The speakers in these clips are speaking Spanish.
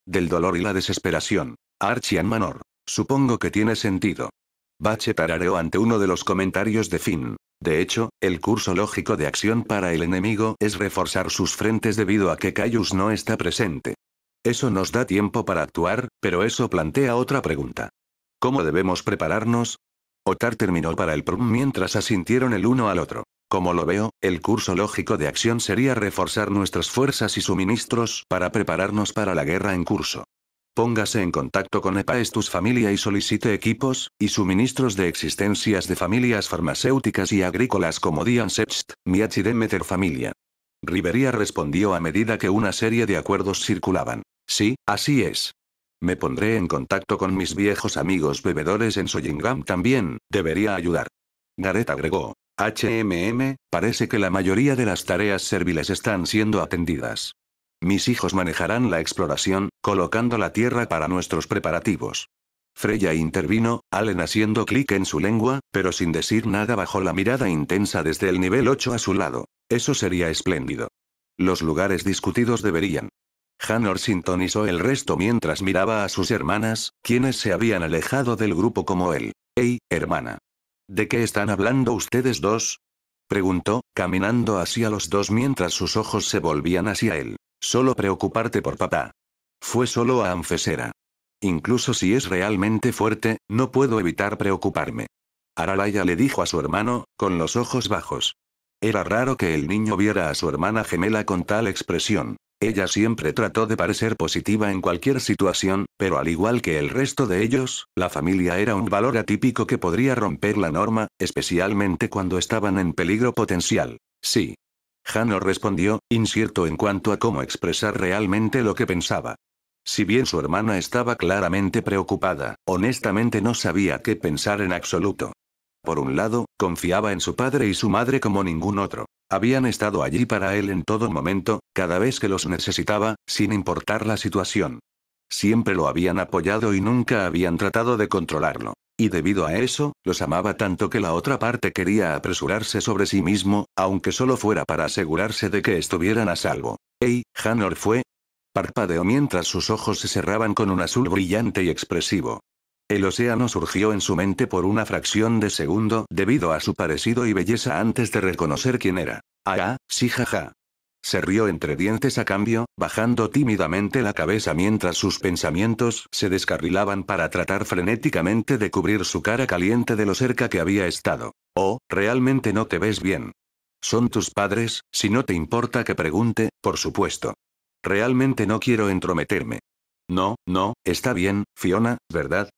del dolor y la desesperación. Archian Manor. Supongo que tiene sentido. Bache tarareó ante uno de los comentarios de Finn. De hecho, el curso lógico de acción para el enemigo es reforzar sus frentes debido a que Caius no está presente. Eso nos da tiempo para actuar, pero eso plantea otra pregunta. ¿Cómo debemos prepararnos? Otar terminó para el prum mientras asintieron el uno al otro. Como lo veo, el curso lógico de acción sería reforzar nuestras fuerzas y suministros para prepararnos para la guerra en curso. Póngase en contacto con Epaestus Familia y solicite equipos y suministros de existencias de familias farmacéuticas y agrícolas como Dian Sext, Miachi Demeter Familia. Riveria respondió a medida que una serie de acuerdos circulaban. Sí, así es. Me pondré en contacto con mis viejos amigos bebedores en Soyingam también, debería ayudar. Gareth agregó. Parece que la mayoría de las tareas serviles están siendo atendidas. Mis hijos manejarán la exploración, colocando la tierra para nuestros preparativos. Freya intervino, Allen haciendo clic en su lengua, pero sin decir nada bajo la mirada intensa desde el nivel 8 a su lado. Eso sería espléndido. Los lugares discutidos deberían. Hanor sintonizó el resto mientras miraba a sus hermanas, quienes se habían alejado del grupo como él. «Hey, hermana. ¿De qué están hablando ustedes dos?», preguntó, caminando hacia los dos mientras sus ojos se volvían hacia él. «Solo preocuparte por papá». Fue solo a Anfesera. «Incluso si es realmente fuerte, no puedo evitar preocuparme». Aralaya le dijo a su hermano, con los ojos bajos. Era raro que el niño viera a su hermana gemela con tal expresión. Ella siempre trató de parecer positiva en cualquier situación, pero al igual que el resto de ellos, la familia era un valor atípico que podría romper la norma, especialmente cuando estaban en peligro potencial. Sí. Hanor respondió, incierto en cuanto a cómo expresar realmente lo que pensaba. Si bien su hermana estaba claramente preocupada, honestamente no sabía qué pensar en absoluto. Por un lado, confiaba en su padre y su madre como ningún otro. Habían estado allí para él en todo momento, cada vez que los necesitaba, sin importar la situación. Siempre lo habían apoyado y nunca habían tratado de controlarlo. Y debido a eso, los amaba tanto que la otra parte quería apresurarse sobre sí mismo, aunque solo fuera para asegurarse de que estuvieran a salvo. «Hey, Hanor fue». Parpadeó mientras sus ojos se cerraban con un azul brillante y expresivo. El océano surgió en su mente por una fracción de segundo debido a su parecido y belleza antes de reconocer quién era. «Ah, sí, jaja». Se rió entre dientes a cambio, bajando tímidamente la cabeza mientras sus pensamientos se descarrilaban para tratar frenéticamente de cubrir su cara caliente de lo cerca que había estado. «Oh, realmente no te ves bien. Son tus padres, si no te importa que pregunte, por supuesto. Realmente no quiero entrometerme». «No, no, está bien, Fiona, ¿verdad?».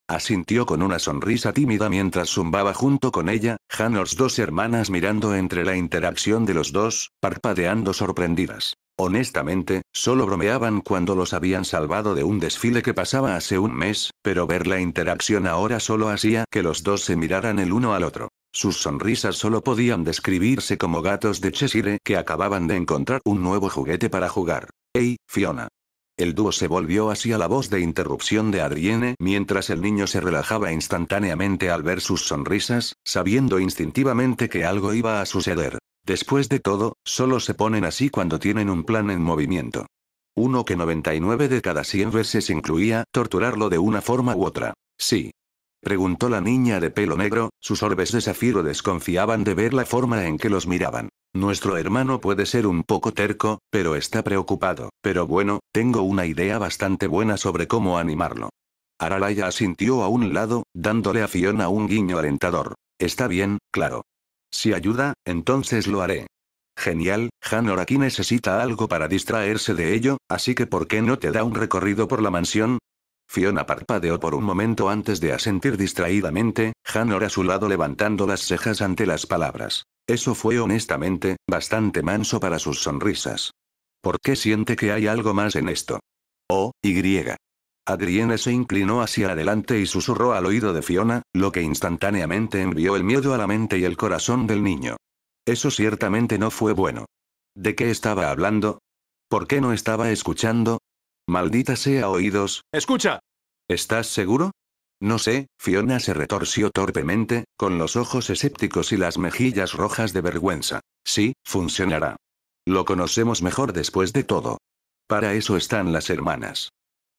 Asintió con una sonrisa tímida mientras zumbaba junto con ella, Hanors dos hermanas mirando entre la interacción de los dos, parpadeando sorprendidas. Honestamente, solo bromeaban cuando los habían salvado de un desfile que pasaba hace un mes, pero ver la interacción ahora solo hacía que los dos se miraran el uno al otro. Sus sonrisas solo podían describirse como gatos de Cheshire que acababan de encontrar un nuevo juguete para jugar. «Hey, Fiona». El dúo se volvió hacia la voz de interrupción de Adrienne mientras el niño se relajaba instantáneamente al ver sus sonrisas, sabiendo instintivamente que algo iba a suceder. Después de todo, solo se ponen así cuando tienen un plan en movimiento. Uno que 99 de cada 100 veces incluía torturarlo de una forma u otra. «Sí». Preguntó la niña de pelo negro, sus orbes de zafiro desconfiaban de ver la forma en que los miraban. «Nuestro hermano puede ser un poco terco, pero está preocupado. Pero bueno, tengo una idea bastante buena sobre cómo animarlo». Aralaya asintió a un lado, dándole a Fiona un guiño alentador. «Está bien, claro. Si ayuda, entonces lo haré». «Genial, Hanor aquí necesita algo para distraerse de ello, así que ¿por qué no te da un recorrido por la mansión?». Fiona parpadeó por un momento antes de asentir distraídamente, Hanor a su lado levantando las cejas ante las palabras. Eso fue honestamente, bastante manso para sus sonrisas. ¿Por qué siente que hay algo más en esto? «Oh, y». Adrienne se inclinó hacia adelante y susurró al oído de Fiona, lo que instantáneamente envió el miedo a la mente y el corazón del niño. Eso ciertamente no fue bueno. ¿De qué estaba hablando? ¿Por qué no estaba escuchando? Maldita sea oídos. ¡Escucha! ¿Estás seguro? No sé, Fiona se retorció torpemente, con los ojos escépticos y las mejillas rojas de vergüenza. Sí, funcionará. Lo conocemos mejor después de todo. Para eso están las hermanas.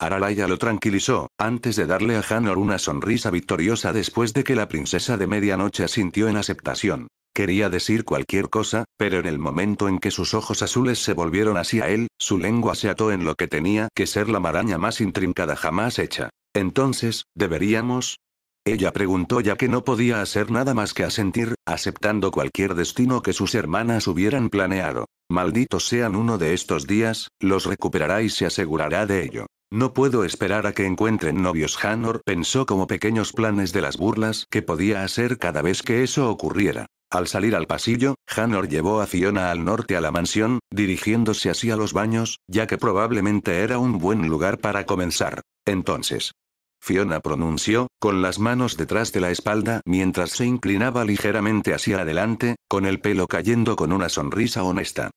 Aralaya lo tranquilizó, antes de darle a Hanor una sonrisa victoriosa después de que la princesa de medianoche asintió en aceptación. Quería decir cualquier cosa, pero en el momento en que sus ojos azules se volvieron hacia él, su lengua se ató en lo que tenía que ser la maraña más intrincada jamás hecha. Entonces, ¿deberíamos? Ella preguntó ya que no podía hacer nada más que asentir, aceptando cualquier destino que sus hermanas hubieran planeado. Malditos sean uno de estos días, los recuperará y se asegurará de ello. No puedo esperar a que encuentren novios. Hanor pensó como pequeños planes de las burlas que podía hacer cada vez que eso ocurriera. Al salir al pasillo, Hanor llevó a Fiona al norte a la mansión, dirigiéndose hacia los baños, ya que probablemente era un buen lugar para comenzar. Entonces, Fiona pronunció, con las manos detrás de la espalda mientras se inclinaba ligeramente hacia adelante, con el pelo cayendo con una sonrisa honesta.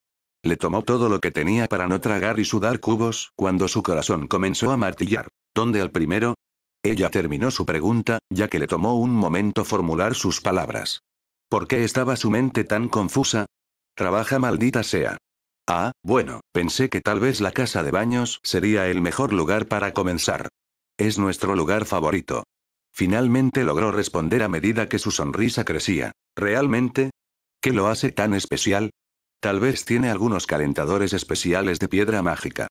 Le tomó todo lo que tenía para no tragar y sudar cubos, cuando su corazón comenzó a martillar. ¿Dónde al primero? Ella terminó su pregunta, ya que le tomó un momento formular sus palabras. ¿Por qué estaba su mente tan confusa? Trabaja, maldita sea. Ah, bueno, pensé que tal vez la casa de baños sería el mejor lugar para comenzar. Es nuestro lugar favorito. Finalmente logró responder a medida que su sonrisa crecía. ¿Realmente? ¿Qué lo hace tan especial? Tal vez tiene algunos calentadores especiales de piedra mágica.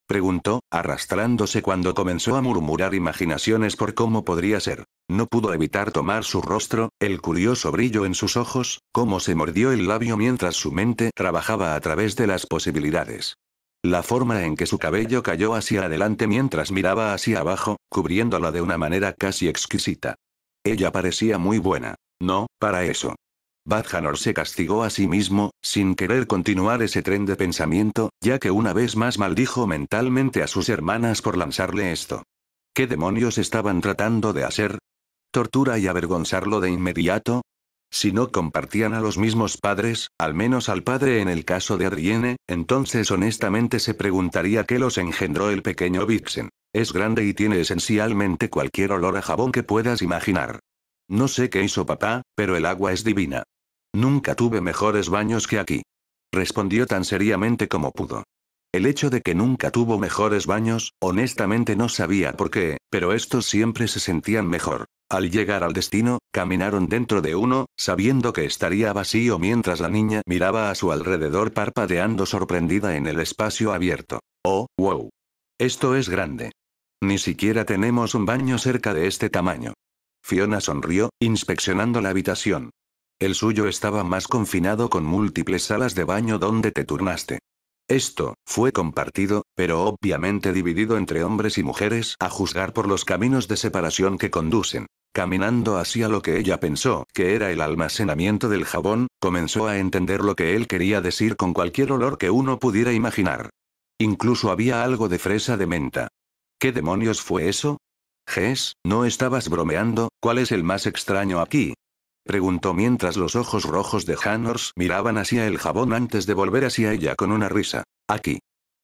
Preguntó, arrastrándose cuando comenzó a murmurar imaginaciones por cómo podría ser. No pudo evitar tomar su rostro, el curioso brillo en sus ojos, cómo se mordió el labio mientras su mente trabajaba a través de las posibilidades. La forma en que su cabello cayó hacia adelante mientras miraba hacia abajo, cubriéndola de una manera casi exquisita. Ella parecía muy buena. No, para eso. Bad Hanor se castigó a sí mismo, sin querer continuar ese tren de pensamiento, ya que una vez más maldijo mentalmente a sus hermanas por lanzarle esto. ¿Qué demonios estaban tratando de hacer? ¿Tortura y avergonzarlo de inmediato? Si no compartían a los mismos padres, al menos al padre en el caso de Adrienne, entonces honestamente se preguntaría qué los engendró el pequeño Vixen. Es grande y tiene esencialmente cualquier olor a jabón que puedas imaginar. No sé qué hizo papá, pero el agua es divina. Nunca tuve mejores baños que aquí. Respondió tan seriamente como pudo. El hecho de que nunca tuvo mejores baños, honestamente no sabía por qué, pero estos siempre se sentían mejor. Al llegar al destino, caminaron dentro de uno, sabiendo que estaría vacío mientras la niña miraba a su alrededor parpadeando sorprendida en el espacio abierto. Oh, wow. Esto es grande. Ni siquiera tenemos un baño cerca de este tamaño. Fiona sonrió, inspeccionando la habitación. El suyo estaba más confinado con múltiples salas de baño donde te turnaste. Esto fue compartido, pero obviamente dividido entre hombres y mujeres a juzgar por los caminos de separación que conducen. Caminando hacia lo que ella pensó que era el almacenamiento del jabón, comenzó a entender lo que él quería decir con cualquier olor que uno pudiera imaginar. Incluso había algo de fresa de menta. ¿Qué demonios fue eso? Jess, ¿no estabas bromeando? ¿Cuál es el más extraño aquí? Preguntó mientras los ojos rojos de Hanors miraban hacia el jabón antes de volver hacia ella con una risa. Aquí.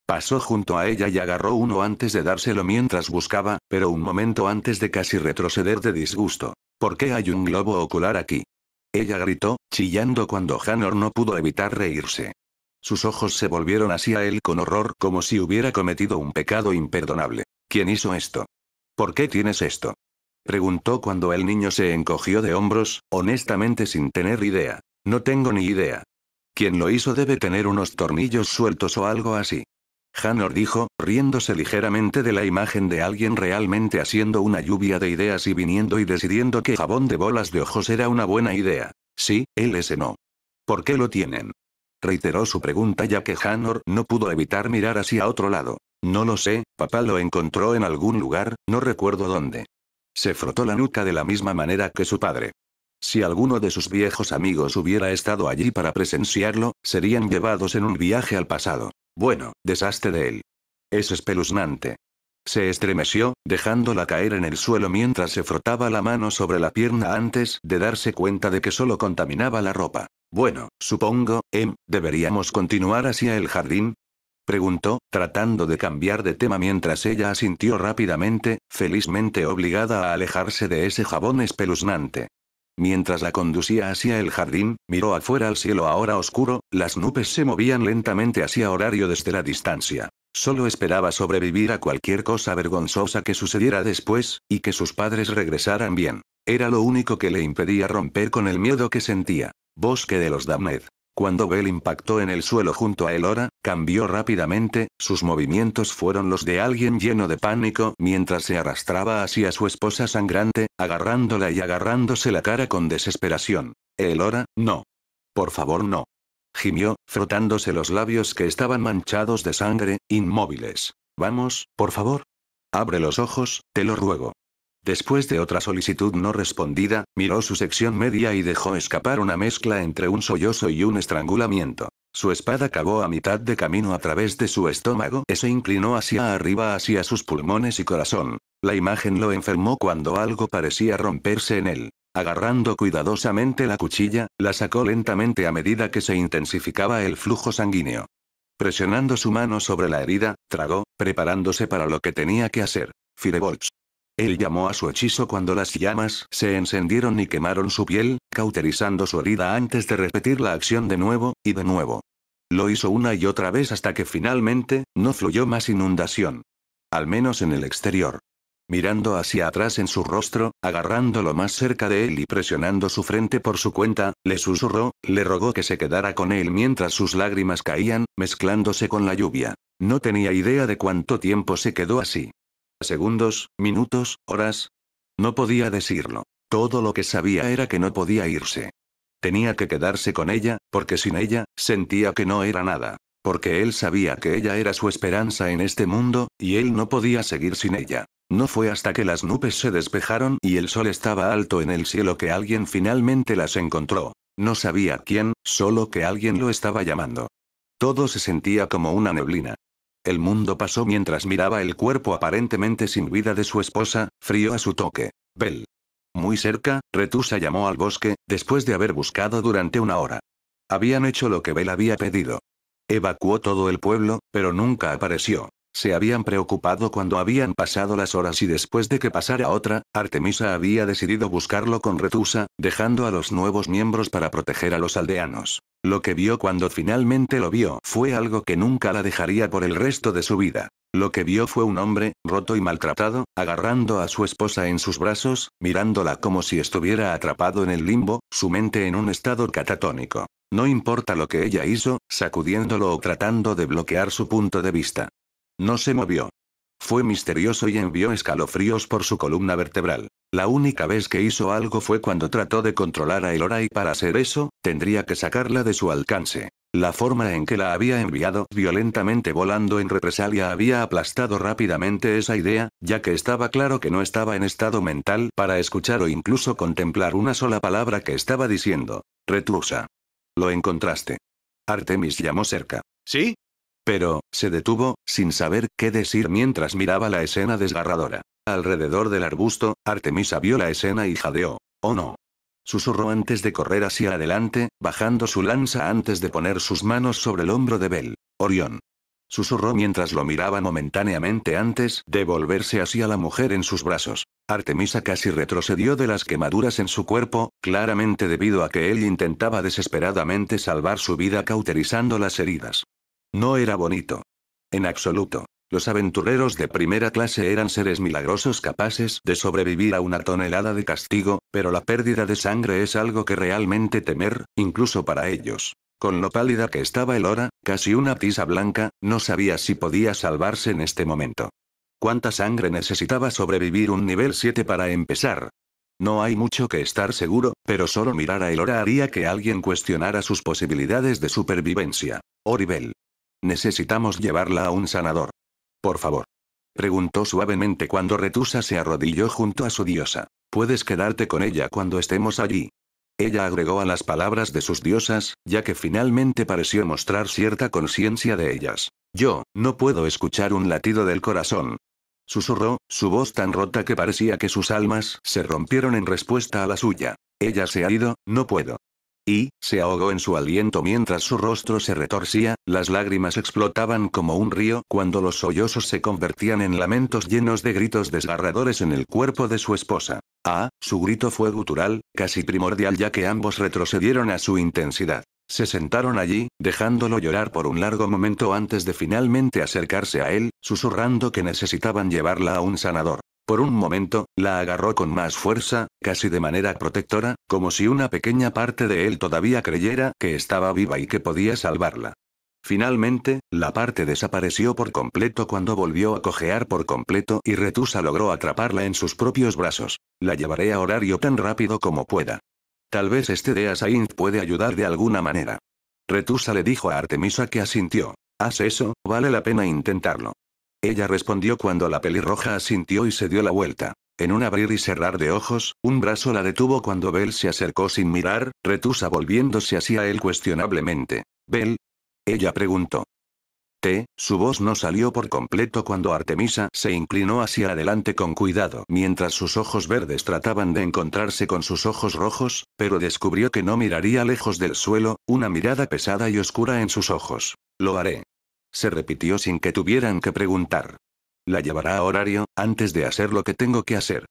Pasó junto a ella y agarró uno antes de dárselo mientras buscaba, pero un momento antes de casi retroceder de disgusto. ¿Por qué hay un globo ocular aquí? Ella gritó, chillando cuando Hanor no pudo evitar reírse. Sus ojos se volvieron hacia él con horror como si hubiera cometido un pecado imperdonable. ¿Quién hizo esto? ¿Por qué tienes esto? Preguntó cuando el niño se encogió de hombros, honestamente sin tener idea. No tengo ni idea. Quien lo hizo debe tener unos tornillos sueltos o algo así. Hanor dijo, riéndose ligeramente de la imagen de alguien realmente haciendo una lluvia de ideas y viniendo y decidiendo que jabón de bolas de ojos era una buena idea. Sí, él ese no. ¿Por qué lo tienen? Reiteró su pregunta ya que Hanor no pudo evitar mirar hacia otro lado. No lo sé, papá lo encontró en algún lugar, no recuerdo dónde. Se frotó la nuca de la misma manera que su padre. Si alguno de sus viejos amigos hubiera estado allí para presenciarlo, serían llevados en un viaje al pasado. Bueno, deshazte de él. Es espeluznante. Se estremeció, dejándola caer en el suelo mientras se frotaba la mano sobre la pierna antes de darse cuenta de que solo contaminaba la ropa. Bueno, supongo, ¿deberíamos continuar hacia el jardín? Preguntó, tratando de cambiar de tema mientras ella asintió rápidamente, felizmente obligada a alejarse de ese jabón espeluznante. Mientras la conducía hacia el jardín, miró afuera al cielo ahora oscuro, las nubes se movían lentamente hacia horario desde la distancia. Solo esperaba sobrevivir a cualquier cosa vergonzosa que sucediera después, y que sus padres regresaran bien. Era lo único que le impedía romper con el miedo que sentía. Bosque de los Damned. Cuando Bell impactó en el suelo junto a Elora, cambió rápidamente, sus movimientos fueron los de alguien lleno de pánico mientras se arrastraba hacia su esposa sangrante, agarrándola y agarrándose la cara con desesperación. Elora, no. Por favor no. Gimió, frotándose los labios que estaban manchados de sangre, inmóviles. Vamos, por favor. Abre los ojos, te lo ruego. Después de otra solicitud no respondida, miró su sección media y dejó escapar una mezcla entre un sollozo y un estrangulamiento. Su espada cavó a mitad de camino a través de su estómago y se inclinó hacia arriba hacia sus pulmones y corazón. La imagen lo enfermó cuando algo parecía romperse en él. Agarrando cuidadosamente la cuchilla, la sacó lentamente a medida que se intensificaba el flujo sanguíneo. Presionando su mano sobre la herida, tragó, preparándose para lo que tenía que hacer. Firebolts. Él llamó a su hechizo cuando las llamas se encendieron y quemaron su piel, cauterizando su herida antes de repetir la acción de nuevo, y de nuevo. Lo hizo una y otra vez hasta que finalmente, no fluyó más inundación. Al menos en el exterior. Mirando hacia atrás en su rostro, agarrándolo más cerca de él y presionando su frente por su cuenta, le susurró, le rogó que se quedara con él mientras sus lágrimas caían, mezclándose con la lluvia. No tenía idea de cuánto tiempo se quedó así. Segundos, minutos, horas. No podía decirlo. Todo lo que sabía era que no podía irse. Tenía que quedarse con ella, porque sin ella, sentía que no era nada. Porque él sabía que ella era su esperanza en este mundo, y él no podía seguir sin ella. No fue hasta que las nubes se despejaron y el sol estaba alto en el cielo que alguien finalmente las encontró. No sabía quién, solo que alguien lo estaba llamando. Todo se sentía como una neblina. El mundo pasó mientras miraba el cuerpo aparentemente sin vida de su esposa, frío a su toque. Bell. Muy cerca, Retusa llamó al bosque, después de haber buscado durante una hora. Habían hecho lo que Bell había pedido. Evacuó todo el pueblo, pero nunca apareció. Se habían preocupado cuando habían pasado las horas y después de que pasara otra, Artemisa había decidido buscarlo con Retusa, dejando a los nuevos miembros para proteger a los aldeanos. Lo que vio cuando finalmente lo vio fue algo que nunca la dejaría por el resto de su vida. Lo que vio fue un hombre, roto y maltratado, agarrando a su esposa en sus brazos, mirándola como si estuviera atrapado en el limbo, su mente en un estado catatónico. No importa lo que ella hizo, sacudiéndolo o tratando de bloquear su punto de vista. No se movió. Fue misterioso y envió escalofríos por su columna vertebral. La única vez que hizo algo fue cuando trató de controlar a Elora y para hacer eso, tendría que sacarla de su alcance. La forma en que la había enviado violentamente volando en represalia había aplastado rápidamente esa idea, ya que estaba claro que no estaba en estado mental para escuchar o incluso contemplar una sola palabra que estaba diciendo. Retusa. Lo encontraste. Artemis llamó cerca. ¿Sí? Pero, se detuvo, sin saber qué decir mientras miraba la escena desgarradora. Alrededor del arbusto, Artemisa vio la escena y jadeó. «Oh no». Susurró antes de correr hacia adelante, bajando su lanza antes de poner sus manos sobre el hombro de Bell. «Orión». Susurró mientras lo miraba momentáneamente antes de volverse hacia la mujer en sus brazos. Artemisa casi retrocedió de las quemaduras en su cuerpo, claramente debido a que él intentaba desesperadamente salvar su vida cauterizando las heridas. No era bonito. En absoluto. Los aventureros de primera clase eran seres milagrosos capaces de sobrevivir a una tonelada de castigo, pero la pérdida de sangre es algo que realmente temer, incluso para ellos. Con lo pálida que estaba Elora, casi una tiza blanca, no sabía si podía salvarse en este momento. ¿Cuánta sangre necesitaba sobrevivir un nivel 7 para empezar? No hay mucho que estar seguro, pero solo mirar a Elora haría que alguien cuestionara sus posibilidades de supervivencia. Oribel. Necesitamos llevarla a un sanador. Por favor. Preguntó suavemente cuando Retusa se arrodilló junto a su diosa. ¿Puedes quedarte con ella cuando estemos allí? Ella agregó a las palabras de sus diosas, ya que finalmente pareció mostrar cierta conciencia de ellas. Yo, no puedo escuchar un latido del corazón. Susurró, su voz tan rota que parecía que sus almas se rompieron en respuesta a la suya. Ella se ha ido, no puedo. Y, se ahogó en su aliento mientras su rostro se retorcía, las lágrimas explotaban como un río cuando los sollozos se convertían en lamentos llenos de gritos desgarradores en el cuerpo de su esposa. Su grito fue gutural, casi primordial ya que ambos retrocedieron a su intensidad. Se sentaron allí, dejándolo llorar por un largo momento antes de finalmente acercarse a él, susurrando que necesitaban llevarla a un sanador. Por un momento, la agarró con más fuerza, casi de manera protectora, como si una pequeña parte de él todavía creyera que estaba viva y que podía salvarla. Finalmente, la parte desapareció por completo cuando volvió a cojear por completo y Retusa logró atraparla en sus propios brazos. La llevaré a Horario tan rápido como pueda. Tal vez este Dea Sainz puede ayudar de alguna manera. Retusa le dijo a Artemisa que asintió. Haz eso, vale la pena intentarlo. Ella respondió cuando la pelirroja asintió y se dio la vuelta. En un abrir y cerrar de ojos, un brazo la detuvo cuando Bell se acercó sin mirar, Retusa volviéndose hacia él cuestionablemente. «Bell». Ella preguntó. Su voz no salió por completo cuando Artemisa se inclinó hacia adelante con cuidado mientras sus ojos verdes trataban de encontrarse con sus ojos rojos, pero descubrió que no miraría lejos del suelo, una mirada pesada y oscura en sus ojos. «Lo haré». Se repitió sin que tuvieran que preguntar. «La llevará a Horario, antes de hacer lo que tengo que hacer».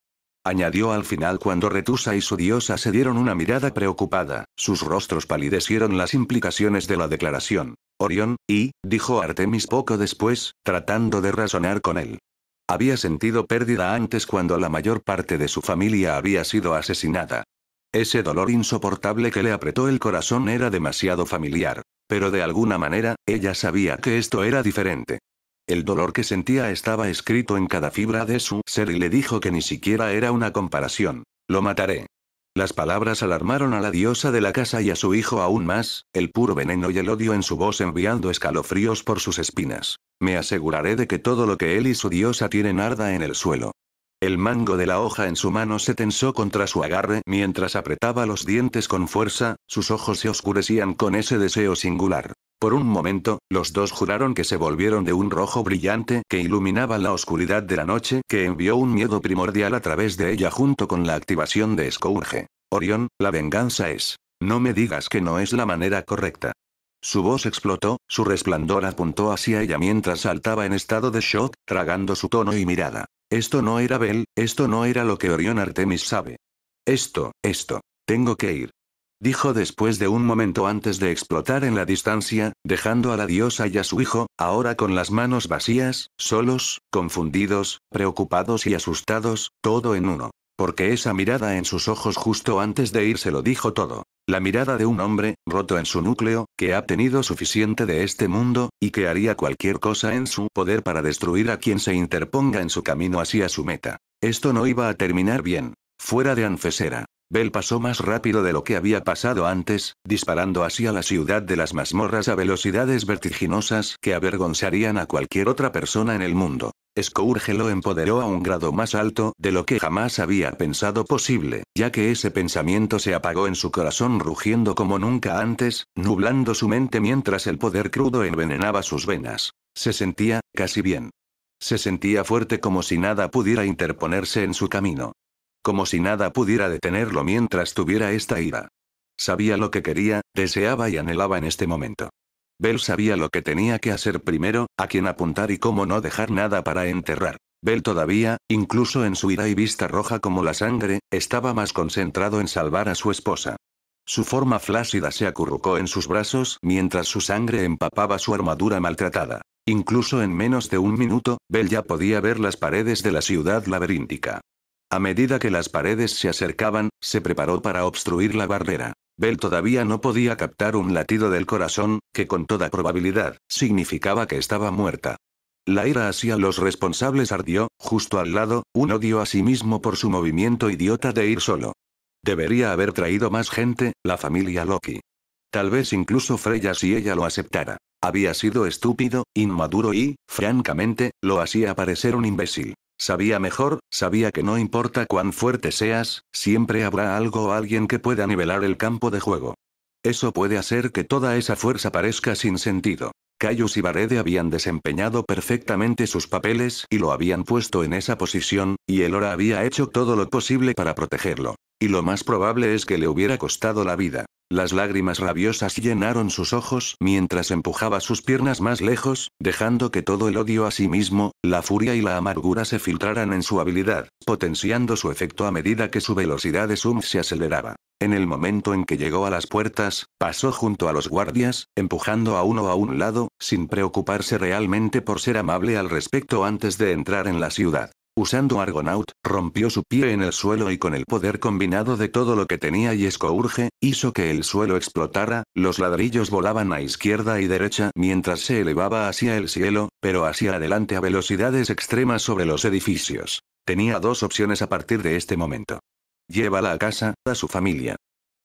Añadió al final cuando Retusa y su diosa se dieron una mirada preocupada, sus rostros palidecieron las implicaciones de la declaración. Orión, dijo Artemis poco después, tratando de razonar con él. Había sentido pérdida antes cuando la mayor parte de su familia había sido asesinada. Ese dolor insoportable que le apretó el corazón era demasiado familiar. Pero de alguna manera, ella sabía que esto era diferente. El dolor que sentía estaba escrito en cada fibra de su ser y le dijo que ni siquiera era una comparación. «Lo mataré». Las palabras alarmaron a la diosa de la casa y a su hijo aún más, el puro veneno y el odio en su voz enviando escalofríos por sus espinas. «Me aseguraré de que todo lo que él y su diosa tienen arda en el suelo». El mango de la hoja en su mano se tensó contra su agarre mientras apretaba los dientes con fuerza, sus ojos se oscurecían con ese deseo singular. Por un momento, los dos juraron que se volvieron de un rojo brillante que iluminaba la oscuridad de la noche que envió un miedo primordial a través de ella junto con la activación de Scourge. «Orión, la venganza es. No me digas que no es la manera correcta». Su voz explotó, su resplandor apuntó hacia ella mientras saltaba en estado de shock, tragando su tono y mirada. Esto no era Bell, esto no era lo que Orión Artemis sabe. Esto, tengo que ir. Dijo después de un momento antes de explotar en la distancia, dejando a la diosa y a su hijo, ahora con las manos vacías, solos, confundidos, preocupados y asustados, todo en uno. Porque esa mirada en sus ojos justo antes de irse lo dijo todo. La mirada de un hombre, roto en su núcleo, que ha tenido suficiente de este mundo, y que haría cualquier cosa en su poder para destruir a quien se interponga en su camino hacia su meta. Esto no iba a terminar bien. Fuera de Anfesera. Bell pasó más rápido de lo que había pasado antes, disparando hacia la ciudad de las mazmorras a velocidades vertiginosas que avergonzarían a cualquier otra persona en el mundo. Scourge lo empoderó a un grado más alto de lo que jamás había pensado posible, ya que ese pensamiento se apagó en su corazón rugiendo como nunca antes, nublando su mente mientras el poder crudo envenenaba sus venas. Se sentía, casi bien. Se sentía fuerte como si nada pudiera interponerse en su camino. Como si nada pudiera detenerlo mientras tuviera esta ira. Sabía lo que quería, deseaba y anhelaba en este momento. Bell sabía lo que tenía que hacer primero, a quién apuntar y cómo no dejar nada para enterrar. Bell todavía, incluso en su ira y vista roja como la sangre, estaba más concentrado en salvar a su esposa. Su forma flácida se acurrucó en sus brazos mientras su sangre empapaba su armadura maltratada. Incluso en menos de un minuto, Bell ya podía ver las paredes de la ciudad laberíntica. A medida que las paredes se acercaban, se preparó para obstruir la barrera. Bell todavía no podía captar un latido del corazón, que con toda probabilidad, significaba que estaba muerta. La ira hacia los responsables ardió, justo al lado, un odio a sí mismo por su movimiento idiota de ir solo. Debería haber traído más gente, la familia Loki. Tal vez incluso Freya si ella lo aceptara. Había sido estúpido, inmaduro y, francamente, lo hacía parecer un imbécil. Sabía mejor, sabía que no importa cuán fuerte seas, siempre habrá algo o alguien que pueda nivelar el campo de juego. Eso puede hacer que toda esa fuerza parezca sin sentido. Caius y Barede habían desempeñado perfectamente sus papeles y lo habían puesto en esa posición, y Elora había hecho todo lo posible para protegerlo. Y lo más probable es que le hubiera costado la vida. Las lágrimas rabiosas llenaron sus ojos mientras empujaba sus piernas más lejos, dejando que todo el odio a sí mismo, la furia y la amargura se filtraran en su habilidad, potenciando su efecto a medida que su velocidad de zoom se aceleraba. En el momento en que llegó a las puertas, pasó junto a los guardias, empujando a uno a un lado, sin preocuparse realmente por ser amable al respecto antes de entrar en la ciudad. Usando Argonaut, rompió su pie en el suelo y con el poder combinado de todo lo que tenía y Scourge, hizo que el suelo explotara, los ladrillos volaban a izquierda y derecha mientras se elevaba hacia el cielo, pero hacia adelante a velocidades extremas sobre los edificios. Tenía dos opciones a partir de este momento. Llévala a casa, a su familia.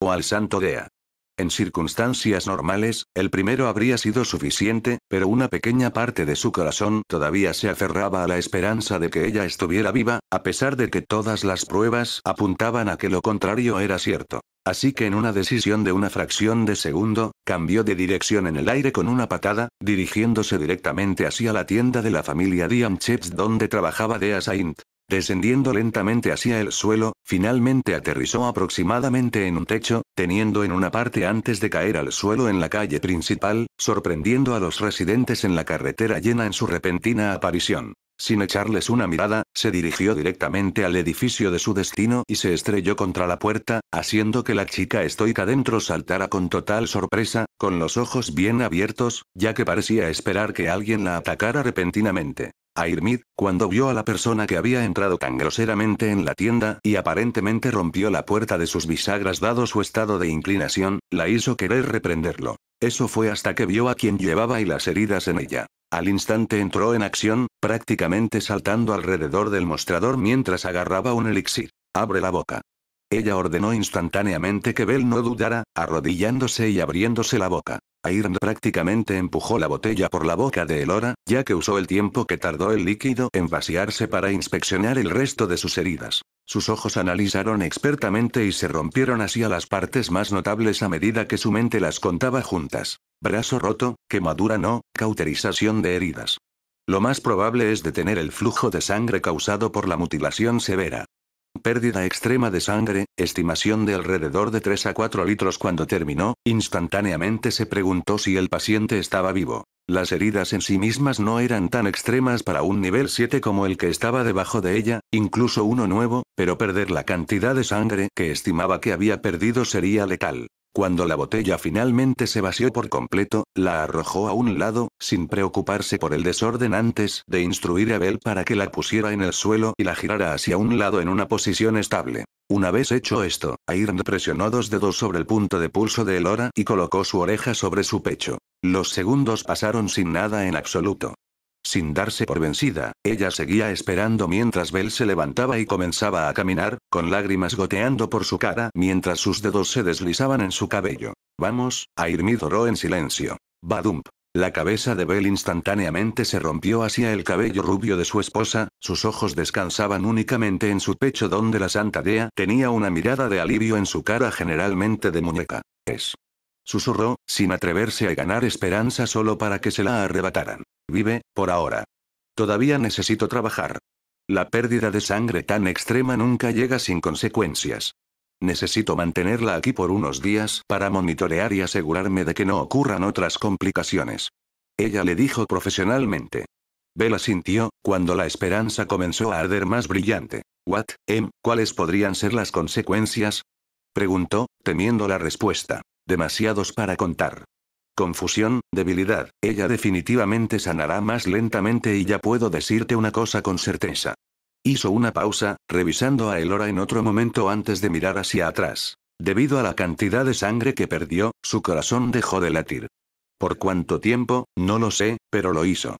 O al Santo Dea. En circunstancias normales, el primero habría sido suficiente, pero una pequeña parte de su corazón todavía se aferraba a la esperanza de que ella estuviera viva, a pesar de que todas las pruebas apuntaban a que lo contrario era cierto. Así que en una decisión de una fracción de segundo, cambió de dirección en el aire con una patada, dirigiéndose directamente hacia la tienda de la familia Diamchets donde trabajaba Dea Saint. Descendiendo lentamente hacia el suelo, finalmente aterrizó aproximadamente en un techo, teniendo en una parte antes de caer al suelo en la calle principal, sorprendiendo a los residentes en la carretera llena en su repentina aparición. Sin echarles una mirada, se dirigió directamente al edificio de su destino y se estrelló contra la puerta, haciendo que la chica estoica dentro saltara con total sorpresa, con los ojos bien abiertos, ya que parecía esperar que alguien la atacara repentinamente. Airmid, cuando vio a la persona que había entrado tan groseramente en la tienda y aparentemente rompió la puerta de sus bisagras dado su estado de inclinación, la hizo querer reprenderlo. Eso fue hasta que vio a quien llevaba y las heridas en ella. Al instante entró en acción, prácticamente saltando alrededor del mostrador mientras agarraba un elixir. Abre la boca. Ella ordenó instantáneamente que Bell no dudara, arrodillándose y abriéndose la boca. Airn prácticamente empujó la botella por la boca de Elora, ya que usó el tiempo que tardó el líquido en vaciarse para inspeccionar el resto de sus heridas. Sus ojos analizaron expertamente y se rompieron hacia las partes más notables a medida que su mente las contaba juntas. Brazo roto, quemadura no, cauterización de heridas. Lo más probable es detener el flujo de sangre causado por la mutilación severa. Pérdida extrema de sangre, estimación de alrededor de 3 a 4 litros cuando terminó, instantáneamente se preguntó si el paciente estaba vivo. Las heridas en sí mismas no eran tan extremas para un nivel 7 como el que estaba debajo de ella, incluso uno nuevo, pero perder la cantidad de sangre que estimaba que había perdido sería letal. Cuando la botella finalmente se vació por completo, la arrojó a un lado, sin preocuparse por el desorden antes de instruir a Bell para que la pusiera en el suelo y la girara hacia un lado en una posición estable. Una vez hecho esto, Airn presionó dos dedos sobre el punto de pulso de Elora y colocó su oreja sobre su pecho. Los segundos pasaron sin nada en absoluto. Sin darse por vencida, ella seguía esperando mientras Bell se levantaba y comenzaba a caminar, con lágrimas goteando por su cara mientras sus dedos se deslizaban en su cabello. Vamos, Airmid oró en silencio. Badump. La cabeza de Bell instantáneamente se rompió hacia el cabello rubio de su esposa, sus ojos descansaban únicamente en su pecho donde la Santa Dea tenía una mirada de alivio en su cara generalmente de muñeca. Susurró, sin atreverse a ganar esperanza solo para que se la arrebataran. Vive, por ahora. Todavía necesito trabajar. La pérdida de sangre tan extrema nunca llega sin consecuencias. Necesito mantenerla aquí por unos días para monitorear y asegurarme de que no ocurran otras complicaciones. Ella le dijo profesionalmente. Bella sintió, cuando la esperanza comenzó a arder más brillante. ¿Cuáles podrían ser las consecuencias? Preguntó, temiendo la respuesta. Demasiados para contar. Confusión, debilidad, ella definitivamente sanará más lentamente y ya puedo decirte una cosa con certeza. Hizo una pausa, revisando a Elora en otro momento antes de mirar hacia atrás. Debido a la cantidad de sangre que perdió, su corazón dejó de latir. ¿Por cuánto tiempo? No lo sé, pero lo hizo.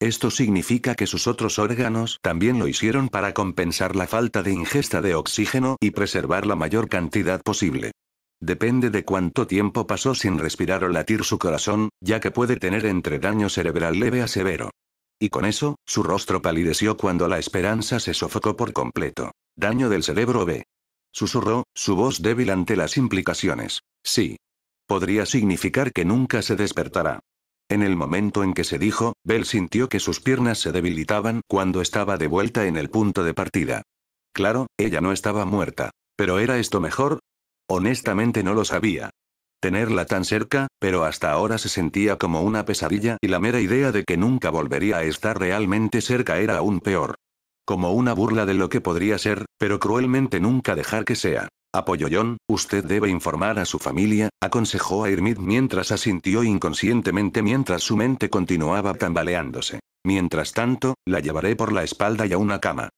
Esto significa que sus otros órganos también lo hicieron para compensar la falta de ingesta de oxígeno y preservar la mayor cantidad posible. Depende de cuánto tiempo pasó sin respirar o latir su corazón, ya que puede tener entre daño cerebral leve a severo. Y con eso, su rostro palideció cuando la esperanza se sofocó por completo. Daño del cerebro B. Susurró, su voz débil ante las implicaciones. Sí. Podría significar que nunca se despertará. En el momento en que se dijo, Bell sintió que sus piernas se debilitaban cuando estaba de vuelta en el punto de partida. Claro, ella no estaba muerta. ¿Pero era esto mejor? Honestamente no lo sabía. Tenerla tan cerca, pero hasta ahora se sentía como una pesadilla y la mera idea de que nunca volvería a estar realmente cerca era aún peor. Como una burla de lo que podría ser, pero cruelmente nunca dejar que sea. Apoyoyon, usted debe informar a su familia, aconsejó a Irmit mientras asintió inconscientemente mientras su mente continuaba tambaleándose. Mientras tanto, la llevaré por la espalda y a una cama.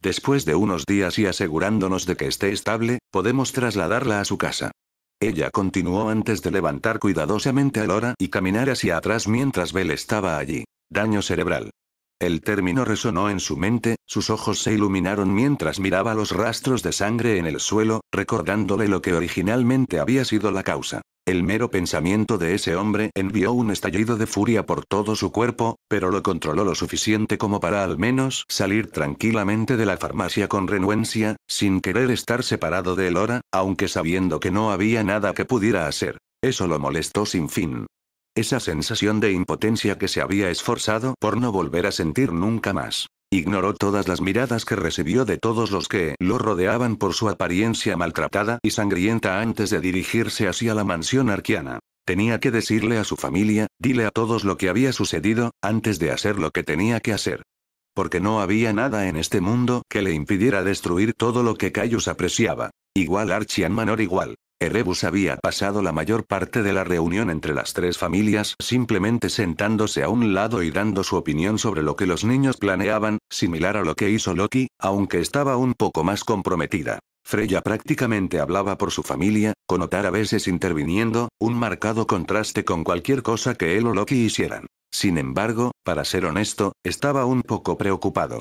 Después de unos días y asegurándonos de que esté estable, podemos trasladarla a su casa. Ella continuó antes de levantar cuidadosamente a Lora y caminar hacia atrás mientras Bell estaba allí. Daño cerebral. El término resonó en su mente, sus ojos se iluminaron mientras miraba los rastros de sangre en el suelo, recordándole lo que originalmente había sido la causa. El mero pensamiento de ese hombre envió un estallido de furia por todo su cuerpo, pero lo controló lo suficiente como para al menos salir tranquilamente de la farmacia con renuencia, sin querer estar separado de Elora, aunque sabiendo que no había nada que pudiera hacer. Eso lo molestó sin fin. Esa sensación de impotencia que se había esforzado por no volver a sentir nunca más. Ignoró todas las miradas que recibió de todos los que lo rodeaban por su apariencia maltratada y sangrienta antes de dirigirse hacia la mansión arquiana. Tenía que decirle a su familia, dile a todos lo que había sucedido, antes de hacer lo que tenía que hacer. Porque no había nada en este mundo que le impidiera destruir todo lo que Caius apreciaba. Igual Archian Manor igual. Erebus había pasado la mayor parte de la reunión entre las tres familias simplemente sentándose a un lado y dando su opinión sobre lo que los niños planeaban, similar a lo que hizo Loki, aunque estaba un poco más comprometida. Freya prácticamente hablaba por su familia, con Otar a veces interviniendo, un marcado contraste con cualquier cosa que él o Loki hicieran. Sin embargo, para ser honesto, estaba un poco preocupado.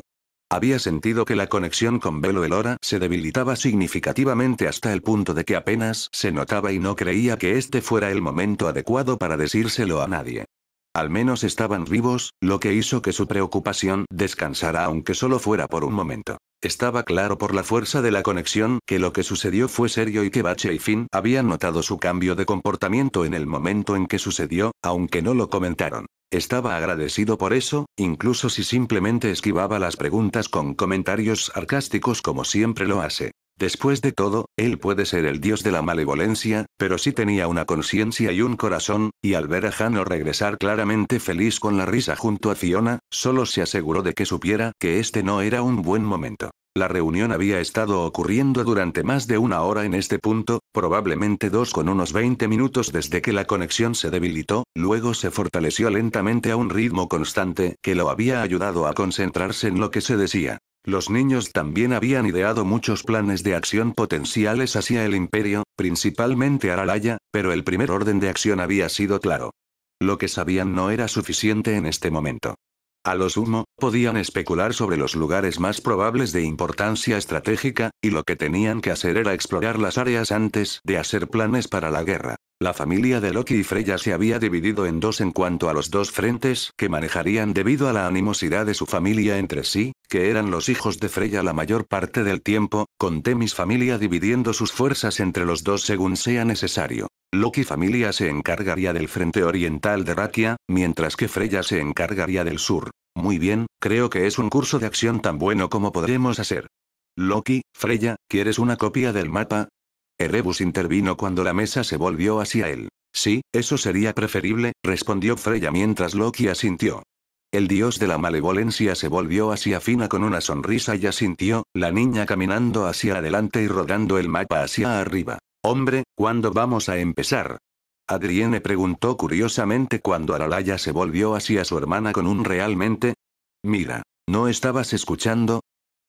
Había sentido que la conexión con Bell o Elora se debilitaba significativamente hasta el punto de que apenas se notaba y no creía que este fuera el momento adecuado para decírselo a nadie. Al menos estaban vivos, lo que hizo que su preocupación descansara aunque solo fuera por un momento. Estaba claro por la fuerza de la conexión que lo que sucedió fue serio y que Bache y Finn habían notado su cambio de comportamiento en el momento en que sucedió, aunque no lo comentaron. Estaba agradecido por eso, incluso si simplemente esquivaba las preguntas con comentarios sarcásticos como siempre lo hace. Después de todo, él puede ser el dios de la malevolencia, pero sí tenía una conciencia y un corazón, y al ver a Hanno regresar claramente feliz con la risa junto a Fiona, solo se aseguró de que supiera que este no era un buen momento. La reunión había estado ocurriendo durante más de una hora en este punto, probablemente 2 con unos 20 minutos desde que la conexión se debilitó, luego se fortaleció lentamente a un ritmo constante que lo había ayudado a concentrarse en lo que se decía. Los niños también habían ideado muchos planes de acción potenciales hacia el imperio, principalmente Aralaya, pero el primer orden de acción había sido claro. Lo que sabían no era suficiente en este momento. A lo sumo, podían especular sobre los lugares más probables de importancia estratégica, y lo que tenían que hacer era explorar las áreas antes de hacer planes para la guerra. La familia de Loki y Freya se había dividido en dos en cuanto a los dos frentes que manejarían debido a la animosidad de su familia entre sí, que eran los hijos de Freya la mayor parte del tiempo, con Temis familia dividiendo sus fuerzas entre los dos según sea necesario. Loki familia se encargaría del frente oriental de Rakia, mientras que Freya se encargaría del sur. Muy bien, creo que es un curso de acción tan bueno como podremos hacer. Loki, Freya, ¿quieres una copia del mapa? Erebus intervino cuando la mesa se volvió hacia él. Sí, eso sería preferible, respondió Freya mientras Loki asintió. El dios de la malevolencia se volvió hacia Fina con una sonrisa y asintió, la niña caminando hacia adelante y rodando el mapa hacia arriba. Hombre, ¿cuándo vamos a empezar? Adrienne preguntó curiosamente cuando Aralaya se volvió hacia su hermana con un realmente. Mira, ¿no estabas escuchando?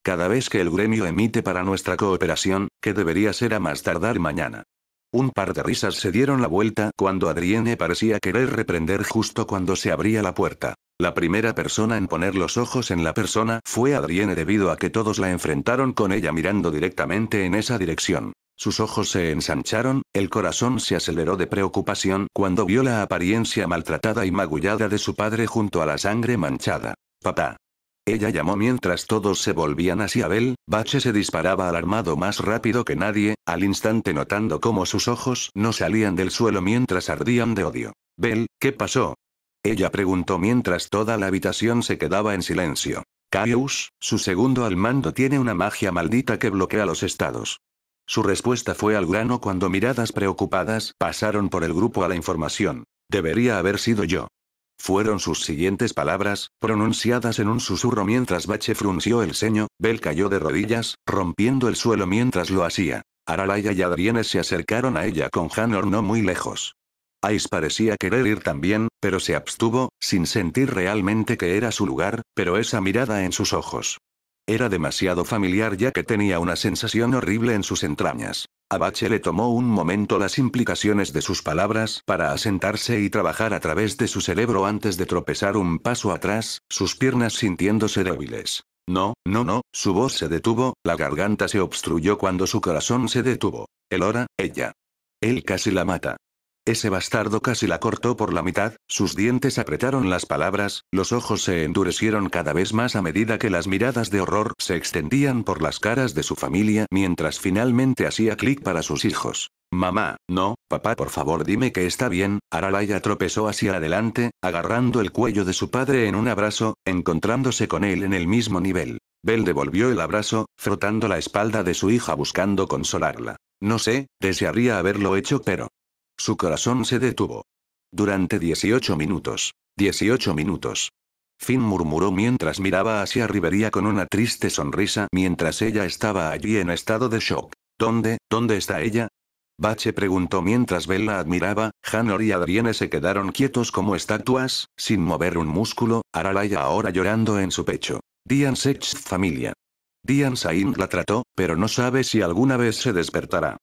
Cada vez que el gremio emite para nuestra cooperación, que debería ser a más tardar mañana. Un par de risas se dieron la vuelta cuando Adrienne parecía querer reprender justo cuando se abría la puerta. La primera persona en poner los ojos en la persona fue Adrienne debido a que todos la enfrentaron con ella mirando directamente en esa dirección. Sus ojos se ensancharon, el corazón se aceleró de preocupación cuando vio la apariencia maltratada y magullada de su padre junto a la sangre manchada. Papá. Ella llamó mientras todos se volvían hacia Bell. Bache se disparaba alarmado más rápido que nadie, al instante notando cómo sus ojos no salían del suelo mientras ardían de odio. Bell, ¿qué pasó? Ella preguntó mientras toda la habitación se quedaba en silencio. Caius, su segundo al mando tiene una magia maldita que bloquea los estados. Su respuesta fue al grano cuando miradas preocupadas pasaron por el grupo a la información. Debería haber sido yo. Fueron sus siguientes palabras, pronunciadas en un susurro mientras Bache frunció el ceño. Bell cayó de rodillas, rompiendo el suelo mientras lo hacía. Aralaya y Adrienne se acercaron a ella con Hannor no muy lejos. Ice parecía querer ir también, pero se abstuvo, sin sentir realmente que era su lugar, pero esa mirada en sus ojos era demasiado familiar ya que tenía una sensación horrible en sus entrañas. A Bache le tomó un momento las implicaciones de sus palabras para asentarse y trabajar a través de su cerebro antes de tropezar un paso atrás, sus piernas sintiéndose débiles. No, no, no, su voz se detuvo, la garganta se obstruyó cuando su corazón se detuvo. Elora, ella. Él casi la mata. Ese bastardo casi la cortó por la mitad, sus dientes apretaron las palabras, los ojos se endurecieron cada vez más a medida que las miradas de horror se extendían por las caras de su familia mientras finalmente hacía clic para sus hijos. Mamá, no, papá por favor dime que está bien. Aralaya tropezó hacia adelante, agarrando el cuello de su padre en un abrazo, encontrándose con él en el mismo nivel. Belle devolvió el abrazo, frotando la espalda de su hija buscando consolarla. No sé, desearía haberlo hecho pero... Su corazón se detuvo. Durante 18 minutos. 18 minutos. Finn murmuró mientras miraba hacia Rivería con una triste sonrisa mientras ella estaba allí en estado de shock. ¿Dónde está ella? Bache preguntó mientras Belle la admiraba. Hannor y Adrienne se quedaron quietos como estatuas, sin mover un músculo, Aralaya ahora llorando en su pecho. Dian Sech familia. Dian Sain la trató, pero no sabe si alguna vez se despertará.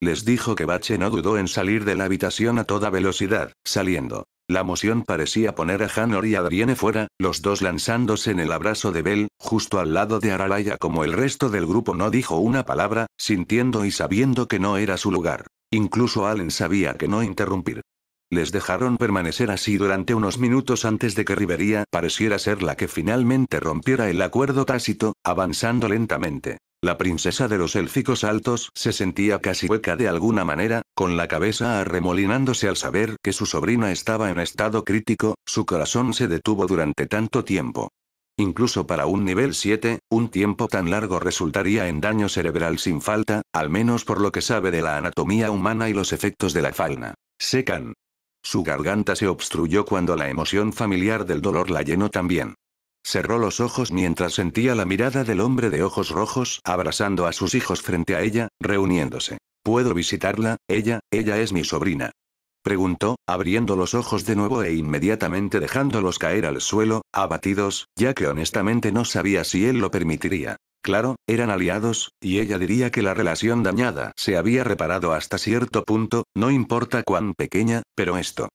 Les dijo que Bache no dudó en salir de la habitación a toda velocidad, saliendo. La emoción parecía poner a Hannor y Adrienne fuera, los dos lanzándose en el abrazo de Belle, justo al lado de Aralaya como el resto del grupo no dijo una palabra, sintiendo y sabiendo que no era su lugar. Incluso Allen sabía que no interrumpir. Les dejaron permanecer así durante unos minutos antes de que Rivería pareciera ser la que finalmente rompiera el acuerdo tácito, avanzando lentamente. La princesa de los élficos altos se sentía casi hueca de alguna manera, con la cabeza arremolinándose al saber que su sobrina estaba en estado crítico, su corazón se detuvo durante tanto tiempo. Incluso para un nivel 7, un tiempo tan largo resultaría en daño cerebral sin falta, al menos por lo que sabe de la anatomía humana y los efectos de la fauna. Secan. Su garganta se obstruyó cuando la emoción familiar del dolor la llenó también. Cerró los ojos mientras sentía la mirada del hombre de ojos rojos abrazando a sus hijos frente a ella, reuniéndose. ¿Puedo visitarla? Ella es mi sobrina. Preguntó, abriendo los ojos de nuevo e inmediatamente dejándolos caer al suelo, abatidos, ya que honestamente no sabía si él lo permitiría. Claro, eran aliados, y ella diría que la relación dañada se había reparado hasta cierto punto, no importa cuán pequeña, pero esto.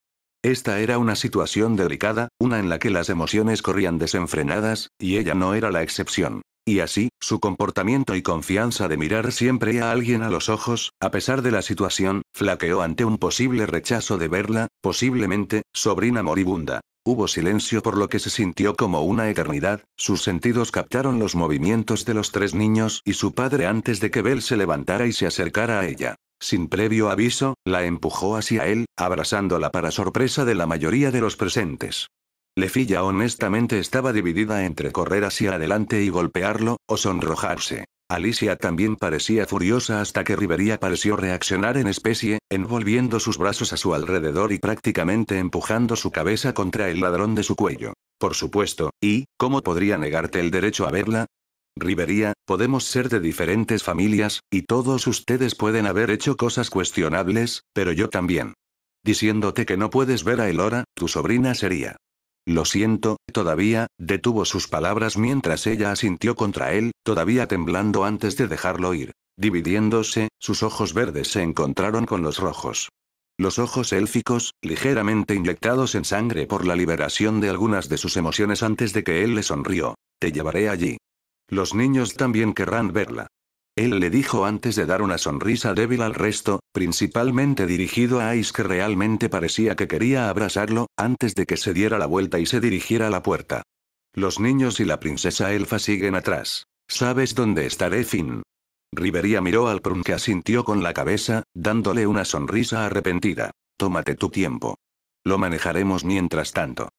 Esta era una situación delicada, una en la que las emociones corrían desenfrenadas, y ella no era la excepción. Y así, su comportamiento y confianza de mirar siempre a alguien a los ojos, a pesar de la situación, flaqueó ante un posible rechazo de verla, posiblemente, sobrina moribunda. Hubo silencio por lo que se sintió como una eternidad, sus sentidos captaron los movimientos de los tres niños y su padre antes de que Belle se levantara y se acercara a ella. Sin previo aviso, la empujó hacia él, abrazándola para sorpresa de la mayoría de los presentes. Lefilla honestamente estaba dividida entre correr hacia adelante y golpearlo, o sonrojarse. Alicia también parecía furiosa hasta que Rivería pareció reaccionar en especie, envolviendo sus brazos a su alrededor y prácticamente empujando su cabeza contra el ladrón de su cuello. Por supuesto, ¿y cómo podría negarte el derecho a verla? Rivería, podemos ser de diferentes familias, y todos ustedes pueden haber hecho cosas cuestionables, pero yo también. Diciéndote que no puedes ver a Elora, tu sobrina sería. Lo siento, todavía, detuvo sus palabras mientras ella asintió contra él, todavía temblando antes de dejarlo ir. Dividiéndose, sus ojos verdes se encontraron con los rojos. Los ojos élficos, ligeramente inyectados en sangre por la liberación de algunas de sus emociones antes de que él le sonrió. Te llevaré allí. Los niños también querrán verla. Él le dijo antes de dar una sonrisa débil al resto, principalmente dirigido a Ice que realmente parecía que quería abrazarlo, antes de que se diera la vuelta y se dirigiera a la puerta. Los niños y la princesa elfa siguen atrás. ¿Sabes dónde estaré, Finn? Rivería miró al Prun que asintió con la cabeza, dándole una sonrisa arrepentida. Tómate tu tiempo. Lo manejaremos mientras tanto.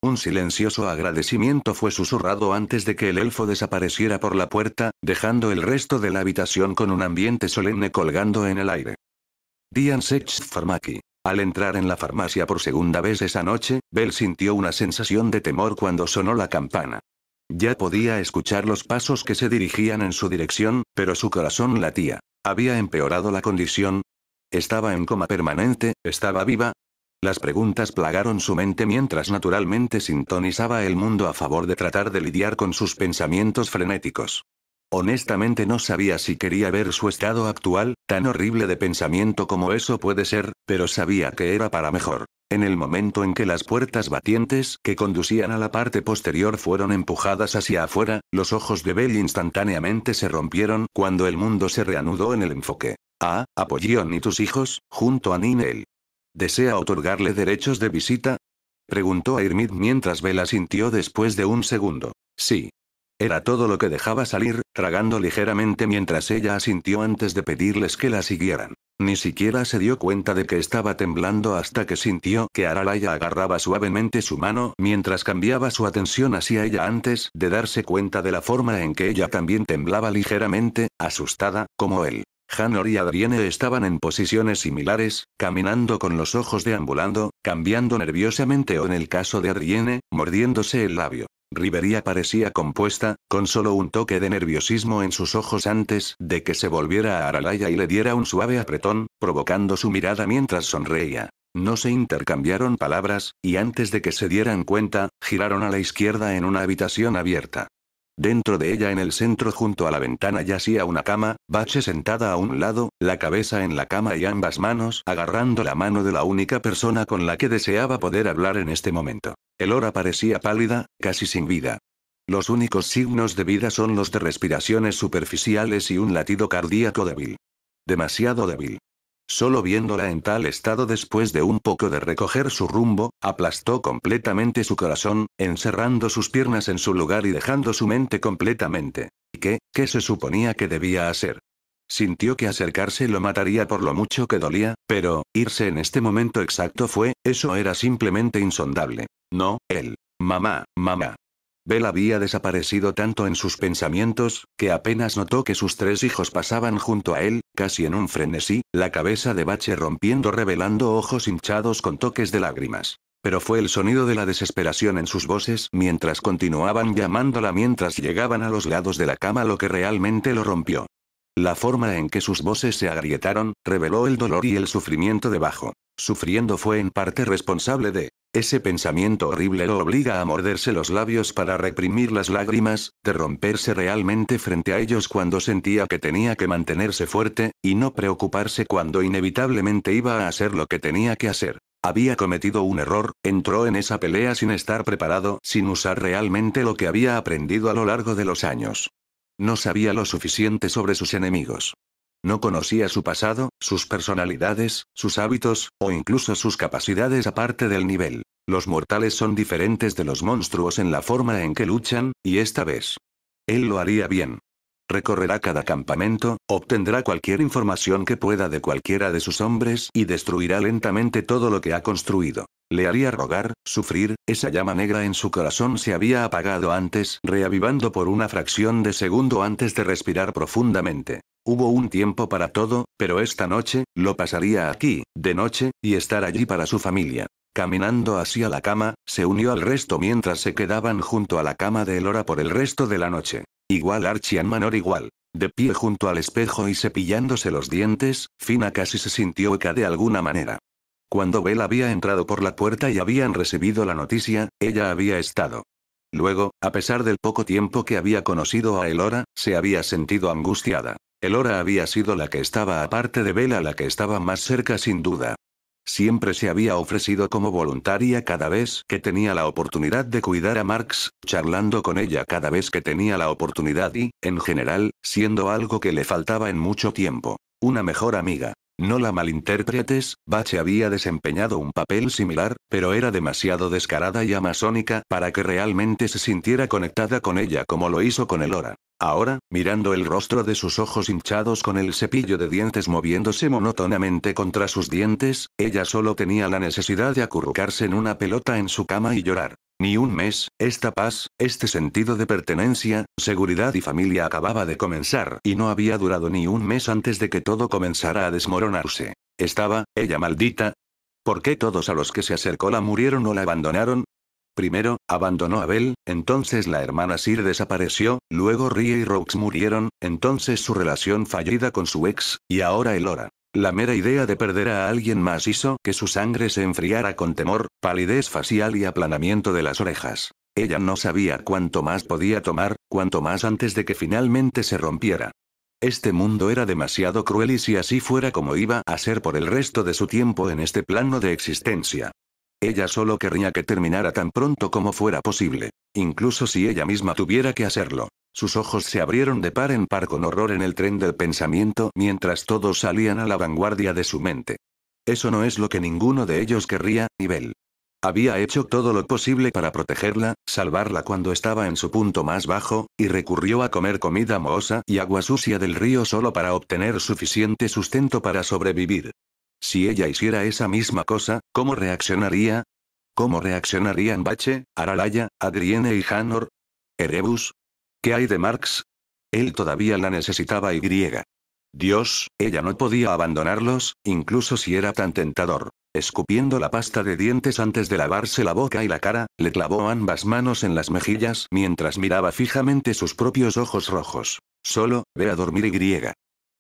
Un silencioso agradecimiento fue susurrado antes de que el elfo desapareciera por la puerta, dejando el resto de la habitación con un ambiente solemne colgando en el aire. Dian Sech Pharmacy. Al entrar en la farmacia por segunda vez esa noche, Belle sintió una sensación de temor cuando sonó la campana. Ya podía escuchar los pasos que se dirigían en su dirección, pero su corazón latía. ¿Había empeorado la condición? ¿Estaba en coma permanente? ¿Estaba viva? Las preguntas plagaron su mente mientras naturalmente sintonizaba el mundo a favor de tratar de lidiar con sus pensamientos frenéticos. Honestamente no sabía si quería ver su estado actual, tan horrible de pensamiento como eso puede ser, pero sabía que era para mejor. En el momento en que las puertas batientes que conducían a la parte posterior fueron empujadas hacia afuera, los ojos de Belle instantáneamente se rompieron cuando el mundo se reanudó en el enfoque. Apollón y tus hijos, junto a Ninel. ¿Desea otorgarle derechos de visita? Preguntó a Irmit mientras Bella sintió después de un segundo. Sí. Era todo lo que dejaba salir, tragando ligeramente mientras ella asintió antes de pedirles que la siguieran. Ni siquiera se dio cuenta de que estaba temblando hasta que sintió que Aralaya agarraba suavemente su mano mientras cambiaba su atención hacia ella antes de darse cuenta de la forma en que ella también temblaba ligeramente, asustada, como él. Hanor y Adrienne estaban en posiciones similares, caminando con los ojos deambulando, cambiando nerviosamente o en el caso de Adrienne, mordiéndose el labio. Riveria parecía compuesta, con solo un toque de nerviosismo en sus ojos antes de que se volviera a Aralaya y le diera un suave apretón, provocando su mirada mientras sonreía. No se intercambiaron palabras, y antes de que se dieran cuenta, giraron a la izquierda en una habitación abierta. Dentro de ella en el centro junto a la ventana yacía una cama, Bache sentada a un lado, la cabeza en la cama y ambas manos agarrando la mano de la única persona con la que deseaba poder hablar en este momento. Elora parecía pálida, casi sin vida. Los únicos signos de vida son los de respiraciones superficiales y un latido cardíaco débil. Demasiado débil. Solo viéndola en tal estado después de un poco de recoger su rumbo, aplastó completamente su corazón, encerrando sus piernas en su lugar y dejando su mente completamente. ¿Qué se suponía que debía hacer? Sintió que acercarse lo mataría por lo mucho que dolía, pero, irse en este momento exacto eso era simplemente insondable. No, él. Mamá. Belle había desaparecido tanto en sus pensamientos, que apenas notó que sus 3 hijos pasaban junto a él, casi en un frenesí, la cabeza de Bache rompiendo revelando ojos hinchados con toques de lágrimas. Pero fue el sonido de la desesperación en sus voces mientras continuaban llamándola mientras llegaban a los lados de la cama lo que realmente lo rompió. La forma en que sus voces se agrietaron, reveló el dolor y el sufrimiento debajo. Sufriendo fue en parte responsable de ese pensamiento horrible lo obliga a morderse los labios para reprimir las lágrimas, de romperse realmente frente a ellos cuando sentía que tenía que mantenerse fuerte, y no preocuparse cuando inevitablemente iba a hacer lo que tenía que hacer. Había cometido un error, entró en esa pelea sin estar preparado, sin usar realmente lo que había aprendido a lo largo de los años. No sabía lo suficiente sobre sus enemigos. No conocía su pasado, sus personalidades, sus hábitos, o incluso sus capacidades aparte del nivel. Los mortales son diferentes de los monstruos en la forma en que luchan, y esta vez. Él lo haría bien. Recorrerá cada campamento, obtendrá cualquier información que pueda de cualquiera de sus hombres y destruirá lentamente todo lo que ha construido. Le haría rogar, sufrir, esa llama negra en su corazón se había apagado antes, reavivando por una fracción de segundo antes de respirar profundamente. Hubo un tiempo para todo, pero esta noche, lo pasaría aquí, de noche, y estar allí para su familia. Caminando hacia la cama, se unió al resto mientras se quedaban junto a la cama de Elora por el resto de la noche. Igual Archie Manor igual. De pie junto al espejo y cepillándose los dientes, Fina casi se sintió hueca de alguna manera. Cuando Belle había entrado por la puerta y habían recibido la noticia, ella había estado. Luego, a pesar del poco tiempo que había conocido a Elora, se había sentido angustiada. Elora había sido la que estaba aparte de Belle la que estaba más cerca sin duda. Siempre se había ofrecido como voluntaria cada vez que tenía la oportunidad de cuidar a Marx, charlando con ella cada vez que tenía la oportunidad y, en general, siendo algo que le faltaba en mucho tiempo. Una mejor amiga. No la malinterpretes, Bache había desempeñado un papel similar, pero era demasiado descarada y amazónica para que realmente se sintiera conectada con ella como lo hizo con Elora. Ahora, mirando el rostro de sus ojos hinchados con el cepillo de dientes moviéndose monótonamente contra sus dientes, ella solo tenía la necesidad de acurrucarse en una pelota en su cama y llorar. Ni un mes, esta paz, este sentido de pertenencia, seguridad y familia acababa de comenzar y no había durado ni un mes antes de que todo comenzara a desmoronarse. Ella maldita. ¿Por qué todos a los que se acercó la murieron o la abandonaron? Primero, abandonó a Belle, entonces la hermana Sir desapareció, luego Rie y Rox murieron, entonces su relación fallida con su ex, y ahora Elora. La mera idea de perder a alguien más hizo que su sangre se enfriara con temor, palidez facial y aplanamiento de las orejas. Ella no sabía cuánto más podía tomar, cuánto más antes de que finalmente se rompiera. Este mundo era demasiado cruel y si así fuera como iba a ser por el resto de su tiempo en este plano de existencia. Ella solo querría que terminara tan pronto como fuera posible, incluso si ella misma tuviera que hacerlo. Sus ojos se abrieron de par en par con horror en el tren del pensamiento mientras todos salían a la vanguardia de su mente. Eso no es lo que ninguno de ellos querría, ni Belle. Había hecho todo lo posible para protegerla, salvarla cuando estaba en su punto más bajo, y recurrió a comer comida mohosa y agua sucia del río solo para obtener suficiente sustento para sobrevivir. Si ella hiciera esa misma cosa, ¿cómo reaccionaría? ¿Cómo reaccionarían Bache, Aralaya, Adrienne y Hanor? ¿Erebus? ¿Qué hay de Marx? Él todavía la necesitaba y. Dios, ella no podía abandonarlos, incluso si era tan tentador. Escupiendo la pasta de dientes antes de lavarse la boca y la cara, le clavó ambas manos en las mejillas mientras miraba fijamente sus propios ojos rojos. Solo, ve a dormir y.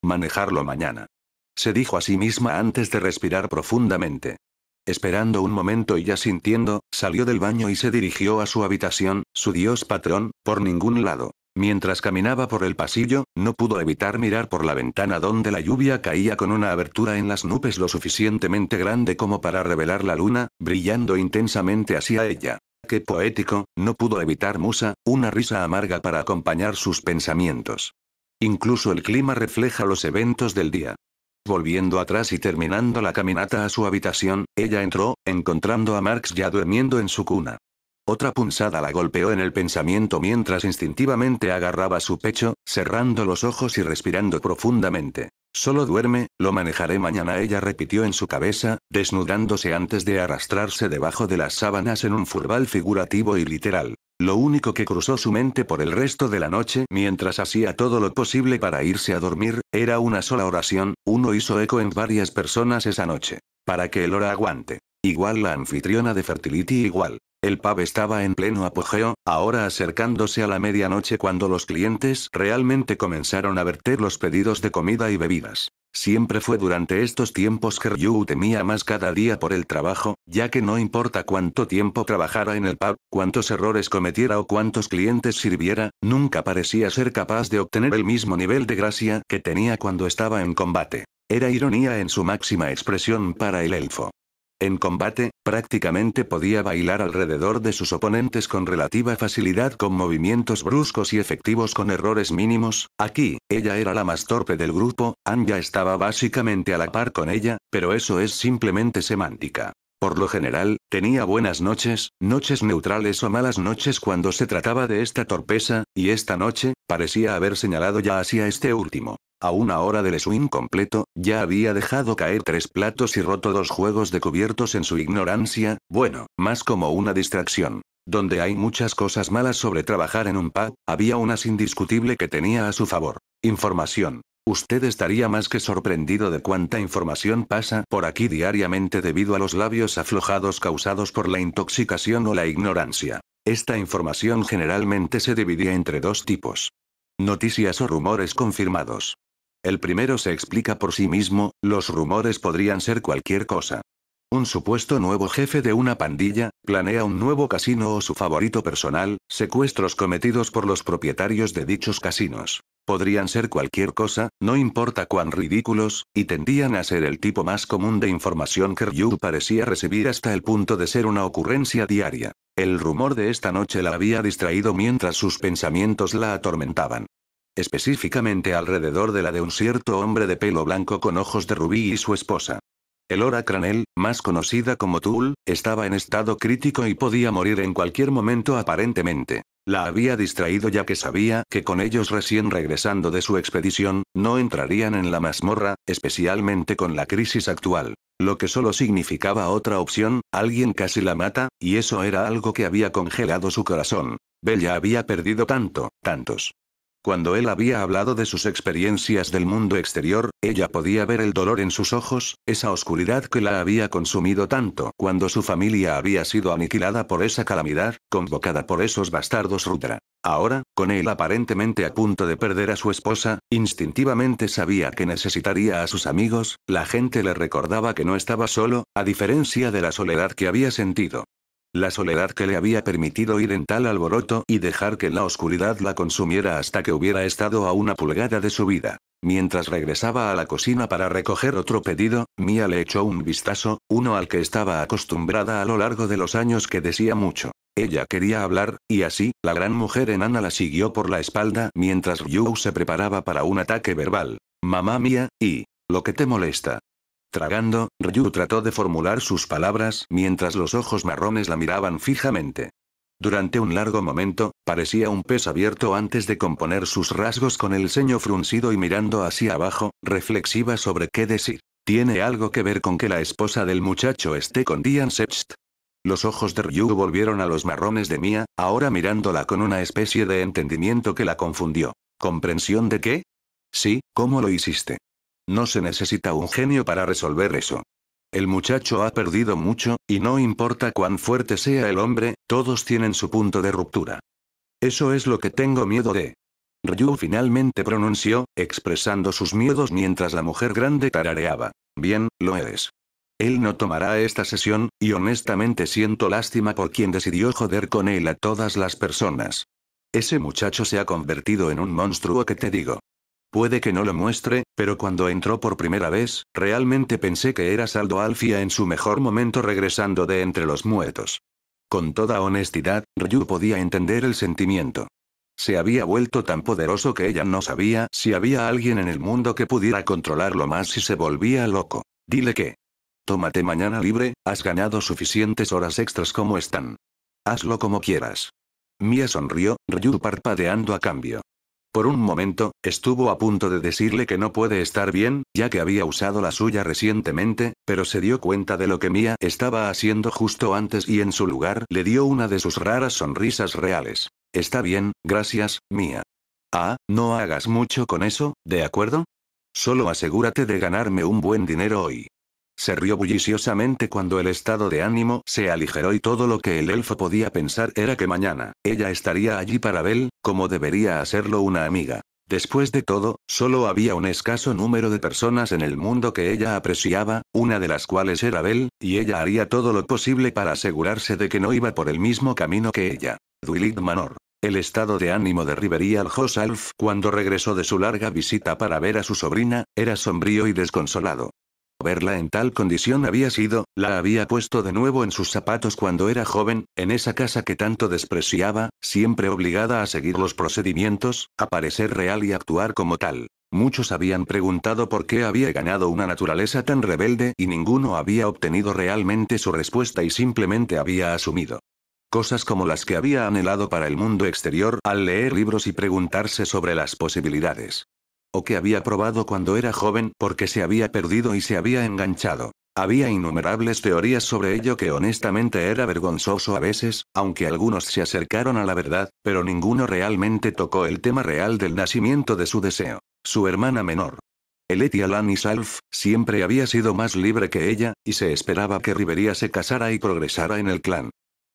Manejarlo mañana. Se dijo a sí misma antes de respirar profundamente. Esperando un momento y ya sintiendo, salió del baño y se dirigió a su habitación, su dios patrón, por ningún lado. Mientras caminaba por el pasillo, no pudo evitar mirar por la ventana donde la lluvia caía con una abertura en las nubes lo suficientemente grande como para revelar la luna, brillando intensamente hacia ella. ¡Qué poético! No pudo evitar Musa, una risa amarga para acompañar sus pensamientos. Incluso el clima refleja los eventos del día. Volviendo atrás y terminando la caminata a su habitación, ella entró, encontrando a Marx ya durmiendo en su cuna. Otra punzada la golpeó en el pensamiento mientras instintivamente agarraba su pecho, cerrando los ojos y respirando profundamente. Solo duerme, lo manejaré mañana, ella repitió en su cabeza, desnudándose antes de arrastrarse debajo de las sábanas en un furbal figurativo y literal. Lo único que cruzó su mente por el resto de la noche, mientras hacía todo lo posible para irse a dormir, era una sola oración, uno hizo eco en varias personas esa noche. Para que Elora aguante. Igual la anfitriona de Fertility igual. El pub estaba en pleno apogeo, ahora acercándose a la medianoche cuando los clientes realmente comenzaron a verter los pedidos de comida y bebidas. Siempre fue durante estos tiempos que Ryu temía más cada día por el trabajo, ya que no importa cuánto tiempo trabajara en el pub, cuántos errores cometiera o cuántos clientes sirviera, nunca parecía ser capaz de obtener el mismo nivel de gracia que tenía cuando estaba en combate. Era ironía en su máxima expresión para el elfo. En combate, prácticamente podía bailar alrededor de sus oponentes con relativa facilidad con movimientos bruscos y efectivos con errores mínimos. Aquí, ella era la más torpe del grupo, Anya estaba básicamente a la par con ella, pero eso es simplemente semántica. Por lo general, tenía buenas noches, noches neutrales o malas noches cuando se trataba de esta torpeza, y esta noche, parecía haber señalado ya hacia este último. A una hora del swing completo, ya había dejado caer 3 platos y roto 2 juegos de cubiertos en su ignorancia, bueno, más como una distracción. Donde hay muchas cosas malas sobre trabajar en un pub, había unas indiscutible que tenía a su favor. Información. Usted estaría más que sorprendido de cuánta información pasa por aquí diariamente debido a los labios aflojados causados por la intoxicación o la ignorancia. Esta información generalmente se dividía entre 2 tipos. Noticias o rumores confirmados. El primero se explica por sí mismo, los rumores podrían ser cualquier cosa. Un supuesto nuevo jefe de una pandilla, planea un nuevo casino o su favorito personal, secuestros cometidos por los propietarios de dichos casinos. Podrían ser cualquier cosa, no importa cuán ridículos, y tendían a ser el tipo más común de información que Ryu parecía recibir hasta el punto de ser una ocurrencia diaria. El rumor de esta noche la había distraído mientras sus pensamientos la atormentaban. Específicamente alrededor de la de un cierto hombre de pelo blanco con ojos de rubí y su esposa. Elora Cranel, más conocida como Tool, estaba en estado crítico y podía morir en cualquier momento aparentemente. La había distraído ya que sabía que con ellos recién regresando de su expedición, no entrarían en la mazmorra, especialmente con la crisis actual. Lo que solo significaba otra opción, alguien casi la mata, y eso era algo que había congelado su corazón. Bella había perdido tantos. Cuando él había hablado de sus experiencias del mundo exterior, ella podía ver el dolor en sus ojos, esa oscuridad que la había consumido tanto cuando su familia había sido aniquilada por esa calamidad, convocada por esos bastardos Rudra. Ahora, con él aparentemente a punto de perder a su esposa, instintivamente sabía que necesitaría a sus amigos, la gente le recordaba que no estaba solo, a diferencia de la soledad que había sentido. La soledad que le había permitido ir en tal alboroto y dejar que la oscuridad la consumiera hasta que hubiera estado a una pulgada de su vida. Mientras regresaba a la cocina para recoger otro pedido, Mia le echó un vistazo, uno al que estaba acostumbrada a lo largo de los años que decía mucho. Ella quería hablar, y así, la gran mujer enana la siguió por la espalda mientras Ryu se preparaba para un ataque verbal. Mamá mía, y... ¿lo que te molesta? Tragando, Ryu trató de formular sus palabras mientras los ojos marrones la miraban fijamente. Durante un largo momento, parecía un pez abierto antes de componer sus rasgos con el ceño fruncido y mirando hacia abajo, reflexiva sobre qué decir. ¿Tiene algo que ver con que la esposa del muchacho esté con Dian Sext? Los ojos de Ryu volvieron a los marrones de Mia, ahora mirándola con una especie de entendimiento que la confundió. ¿Comprensión de qué? Sí, ¿cómo lo hiciste? No se necesita un genio para resolver eso. El muchacho ha perdido mucho, y no importa cuán fuerte sea el hombre, todos tienen su punto de ruptura. Eso es lo que tengo miedo de. Ryu finalmente pronunció, expresando sus miedos mientras la mujer grande tarareaba. Bien, lo eres. Él no tomará esta sesión, y honestamente siento lástima por quien decidió joder con él a todas las personas. Ese muchacho se ha convertido en un monstruo que te digo. Puede que no lo muestre, pero cuando entró por primera vez, realmente pensé que era Saldo Alfia en su mejor momento regresando de entre los muertos. Con toda honestidad, Ryu podía entender el sentimiento. Se había vuelto tan poderoso que ella no sabía si había alguien en el mundo que pudiera controlarlo más si se volvía loco. Dile que. Tómate mañana libre, has ganado suficientes horas extras como están. Hazlo como quieras. Mia sonrió, Ryu parpadeando a cambio. Por un momento, estuvo a punto de decirle que no puede estar bien, ya que había usado la suya recientemente, pero se dio cuenta de lo que Mia estaba haciendo justo antes y en su lugar le dio una de sus raras sonrisas reales. Está bien, gracias, Mia. Ah, no hagas mucho con eso, ¿de acuerdo? Solo asegúrate de ganarme un buen dinero hoy. Se rió bulliciosamente cuando el estado de ánimo se aligeró y todo lo que el elfo podía pensar era que mañana, ella estaría allí para Belle, como debería hacerlo una amiga. Después de todo, solo había un escaso número de personas en el mundo que ella apreciaba, una de las cuales era Belle, y ella haría todo lo posible para asegurarse de que no iba por el mismo camino que ella. Dwilit Manor. El estado de ánimo de Riverial Josalf cuando regresó de su larga visita para ver a su sobrina, era sombrío y desconsolado. Verla en tal condición la había puesto de nuevo en sus zapatos cuando era joven, en esa casa que tanto despreciaba, siempre obligada a seguir los procedimientos, a parecer real y actuar como tal. Muchos habían preguntado por qué había ganado una naturaleza tan rebelde y ninguno había obtenido realmente su respuesta y simplemente había asumido. Cosas como las que había anhelado para el mundo exterior al leer libros y preguntarse sobre las posibilidades. O que había probado cuando era joven porque se había perdido y se había enganchado. Había innumerables teorías sobre ello que honestamente era vergonzoso a veces, aunque algunos se acercaron a la verdad, pero ninguno realmente tocó el tema real del nacimiento de su deseo. Su hermana menor. Eletia Lani Salf, siempre había sido más libre que ella, y se esperaba que Riveria se casara y progresara en el clan.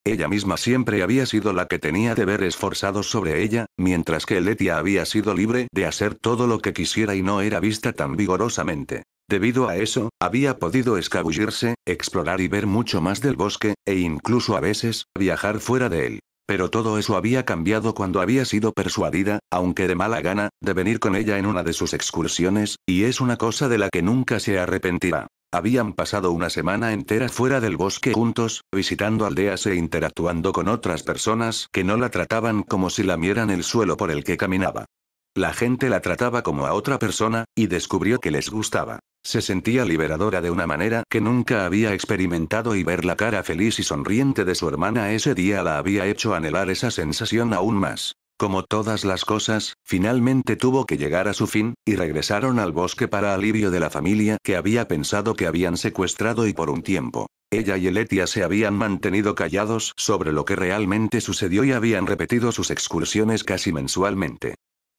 Ella misma siempre había sido la que tenía deberes forzados sobre ella, mientras que Eletia había sido libre de hacer todo lo que quisiera y no era vista tan vigorosamente. Debido a eso, había podido escabullirse, explorar y ver mucho más del bosque, e incluso a veces, viajar fuera de él. Pero todo eso había cambiado cuando había sido persuadida, aunque de mala gana, de venir con ella en una de sus excursiones, y es una cosa de la que nunca se arrepentirá. Habían pasado una semana entera fuera del bosque juntos, visitando aldeas e interactuando con otras personas que no la trataban como si lamieran el suelo por el que caminaba. La gente la trataba como a otra persona, y descubrió que les gustaba. Se sentía liberadora de una manera que nunca había experimentado y ver la cara feliz y sonriente de su hermana ese día la había hecho anhelar esa sensación aún más. Como todas las cosas, finalmente tuvo que llegar a su fin, y regresaron al bosque para alivio de la familia que había pensado que habían secuestrado y por un tiempo. Ella y Eletia se habían mantenido callados sobre lo que realmente sucedió y habían repetido sus excursiones casi mensualmente.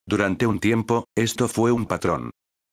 Durante un tiempo, esto fue un patrón.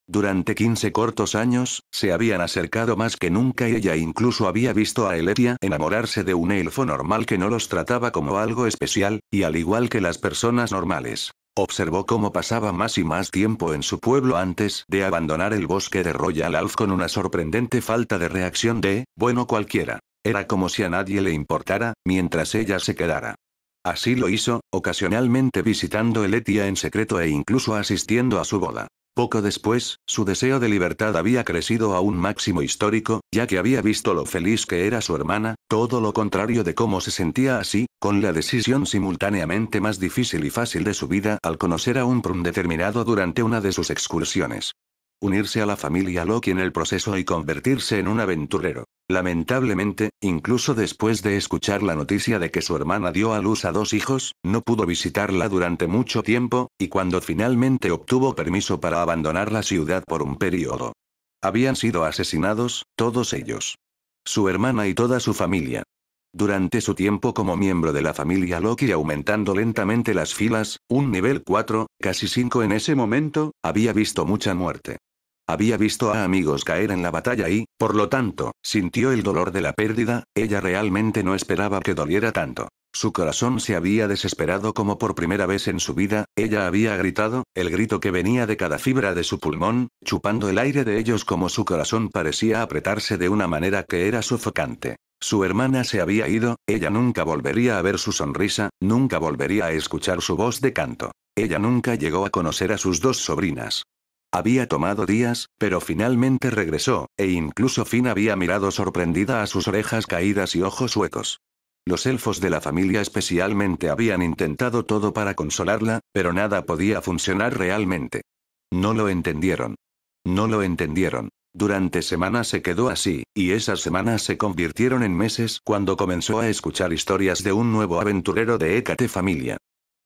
Durante 15 cortos años, se habían acercado más que nunca y ella incluso había visto a Eletia enamorarse de un elfo normal que no los trataba como algo especial, y al igual que las personas normales. Observó cómo pasaba más y más tiempo en su pueblo antes de abandonar el bosque de Royal Alf con una sorprendente falta de reacción de, bueno cualquiera. Era como si a nadie le importara, mientras ella se quedara. Así lo hizo, ocasionalmente visitando Eletia en secreto e incluso asistiendo a su boda. Poco después, su deseo de libertad había crecido a un máximo histórico, ya que había visto lo feliz que era su hermana, todo lo contrario de cómo se sentía así, con la decisión simultáneamente más difícil y fácil de su vida al conocer a un Prum determinado durante una de sus excursiones. Unirse a la familia Loki en el proceso y convertirse en un aventurero. Lamentablemente, incluso después de escuchar la noticia de que su hermana dio a luz a 2 hijos, no pudo visitarla durante mucho tiempo, y cuando finalmente obtuvo permiso para abandonar la ciudad por un periodo. Habían sido asesinados, todos ellos. Su hermana y toda su familia. Durante su tiempo como miembro de la familia Loki aumentando lentamente las filas, un nivel 4, casi 5 en ese momento, había visto mucha muerte. Había visto a amigos caer en la batalla y, por lo tanto, sintió el dolor de la pérdida. Ella realmente no esperaba que doliera tanto. Su corazón se había desesperado como por primera vez en su vida, ella había gritado, el grito que venía de cada fibra de su pulmón, chupando el aire de ellos como su corazón parecía apretarse de una manera que era sofocante. Su hermana se había ido, ella nunca volvería a ver su sonrisa, nunca volvería a escuchar su voz de canto. Ella nunca llegó a conocer a sus 2 sobrinas. Había tomado días, pero finalmente regresó, e incluso Finn había mirado sorprendida a sus orejas caídas y ojos huecos. Los elfos de la familia especialmente habían intentado todo para consolarla, pero nada podía funcionar realmente. No lo entendieron. No lo entendieron. Durante semanas se quedó así, y esas semanas se convirtieron en meses cuando comenzó a escuchar historias de un nuevo aventurero de Hécate familia.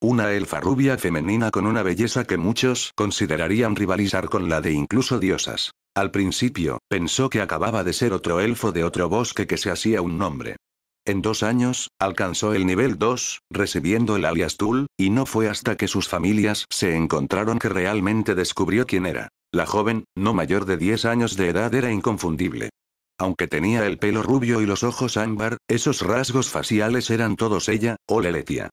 Una elfa rubia femenina con una belleza que muchos considerarían rivalizar con la de incluso diosas. Al principio, pensó que acababa de ser otro elfo de otro bosque que se hacía un nombre. En 2 años, alcanzó el nivel 2, recibiendo el alias Tul, y no fue hasta que sus familias se encontraron que realmente descubrió quién era. La joven, no mayor de 10 años de edad, era inconfundible. Aunque tenía el pelo rubio y los ojos ámbar, esos rasgos faciales eran todos ella, o Leletia.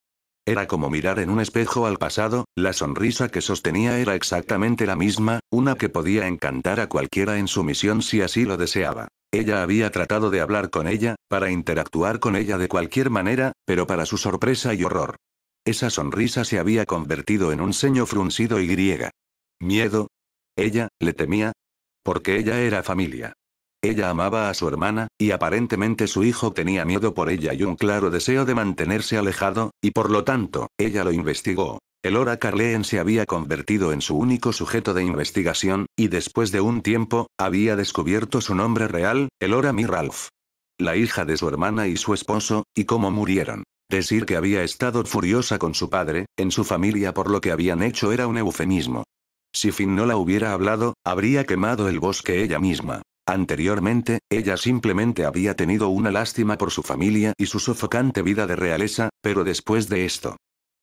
Era como mirar en un espejo al pasado, la sonrisa que sostenía era exactamente la misma, una que podía encantar a cualquiera en su misión si así lo deseaba. Ella había tratado de hablar con ella, para interactuar con ella de cualquier manera, pero para su sorpresa y horror. Esa sonrisa se había convertido en un ceño fruncido y griega. Miedo. Ella, le temía. Porque ella era familia. Ella amaba a su hermana, y aparentemente su hijo tenía miedo por ella y un claro deseo de mantenerse alejado, y por lo tanto, ella lo investigó. Elora Carleen se había convertido en su único sujeto de investigación, y después de un tiempo, había descubierto su nombre real, Elora Mirralf. La hija de su hermana y su esposo, y cómo murieron. Decir que había estado furiosa con su padre, en su familia por lo que habían hecho era un eufemismo. Si Finn no la hubiera hablado, habría quemado el bosque ella misma. Anteriormente, ella simplemente había tenido una lástima por su familia y su sofocante vida de realeza, pero después de esto.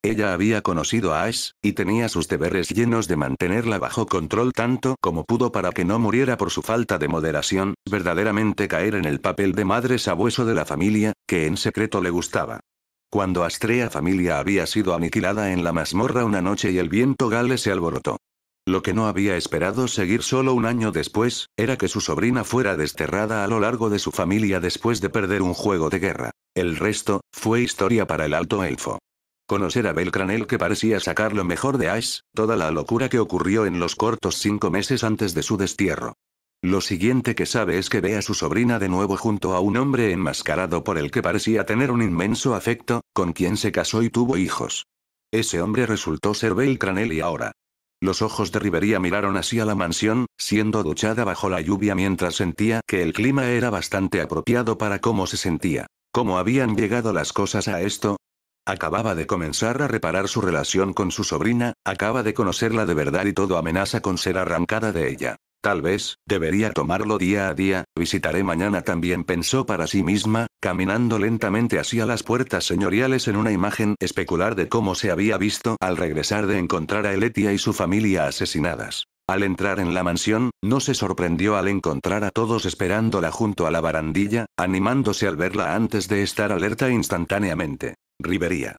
Ella había conocido a Ash, y tenía sus deberes llenos de mantenerla bajo control tanto como pudo para que no muriera por su falta de moderación, verdaderamente caer en el papel de madre sabueso de la familia, que en secreto le gustaba. Cuando Astrea familia había sido aniquilada en la mazmorra una noche y el viento Gale se alborotó. Lo que no había esperado seguir solo un año después, era que su sobrina fuera desterrada a lo largo de su familia después de perder un juego de guerra. El resto, fue historia para el alto elfo. Conocer a Belcranel que parecía sacar lo mejor de Ash, toda la locura que ocurrió en los cortos 5 meses antes de su destierro. Lo siguiente que sabe es que ve a su sobrina de nuevo junto a un hombre enmascarado por el que parecía tener un inmenso afecto, con quien se casó y tuvo hijos. Ese hombre resultó ser Belcranel y ahora. Los ojos de Rivería miraron hacia la mansión, siendo duchada bajo la lluvia mientras sentía que el clima era bastante apropiado para cómo se sentía. ¿Cómo habían llegado las cosas a esto? Acababa de comenzar a reparar su relación con su sobrina, acaba de conocerla de verdad y todo amenaza con ser arrancada de ella. Tal vez, debería tomarlo día a día, visitaré mañana también pensó para sí misma, caminando lentamente hacia las puertas señoriales en una imagen especular de cómo se había visto al regresar de encontrar a Eletia y su familia asesinadas. Al entrar en la mansión, no se sorprendió al encontrar a todos esperándola junto a la barandilla, animándose al verla antes de estar alerta instantáneamente. Rivería.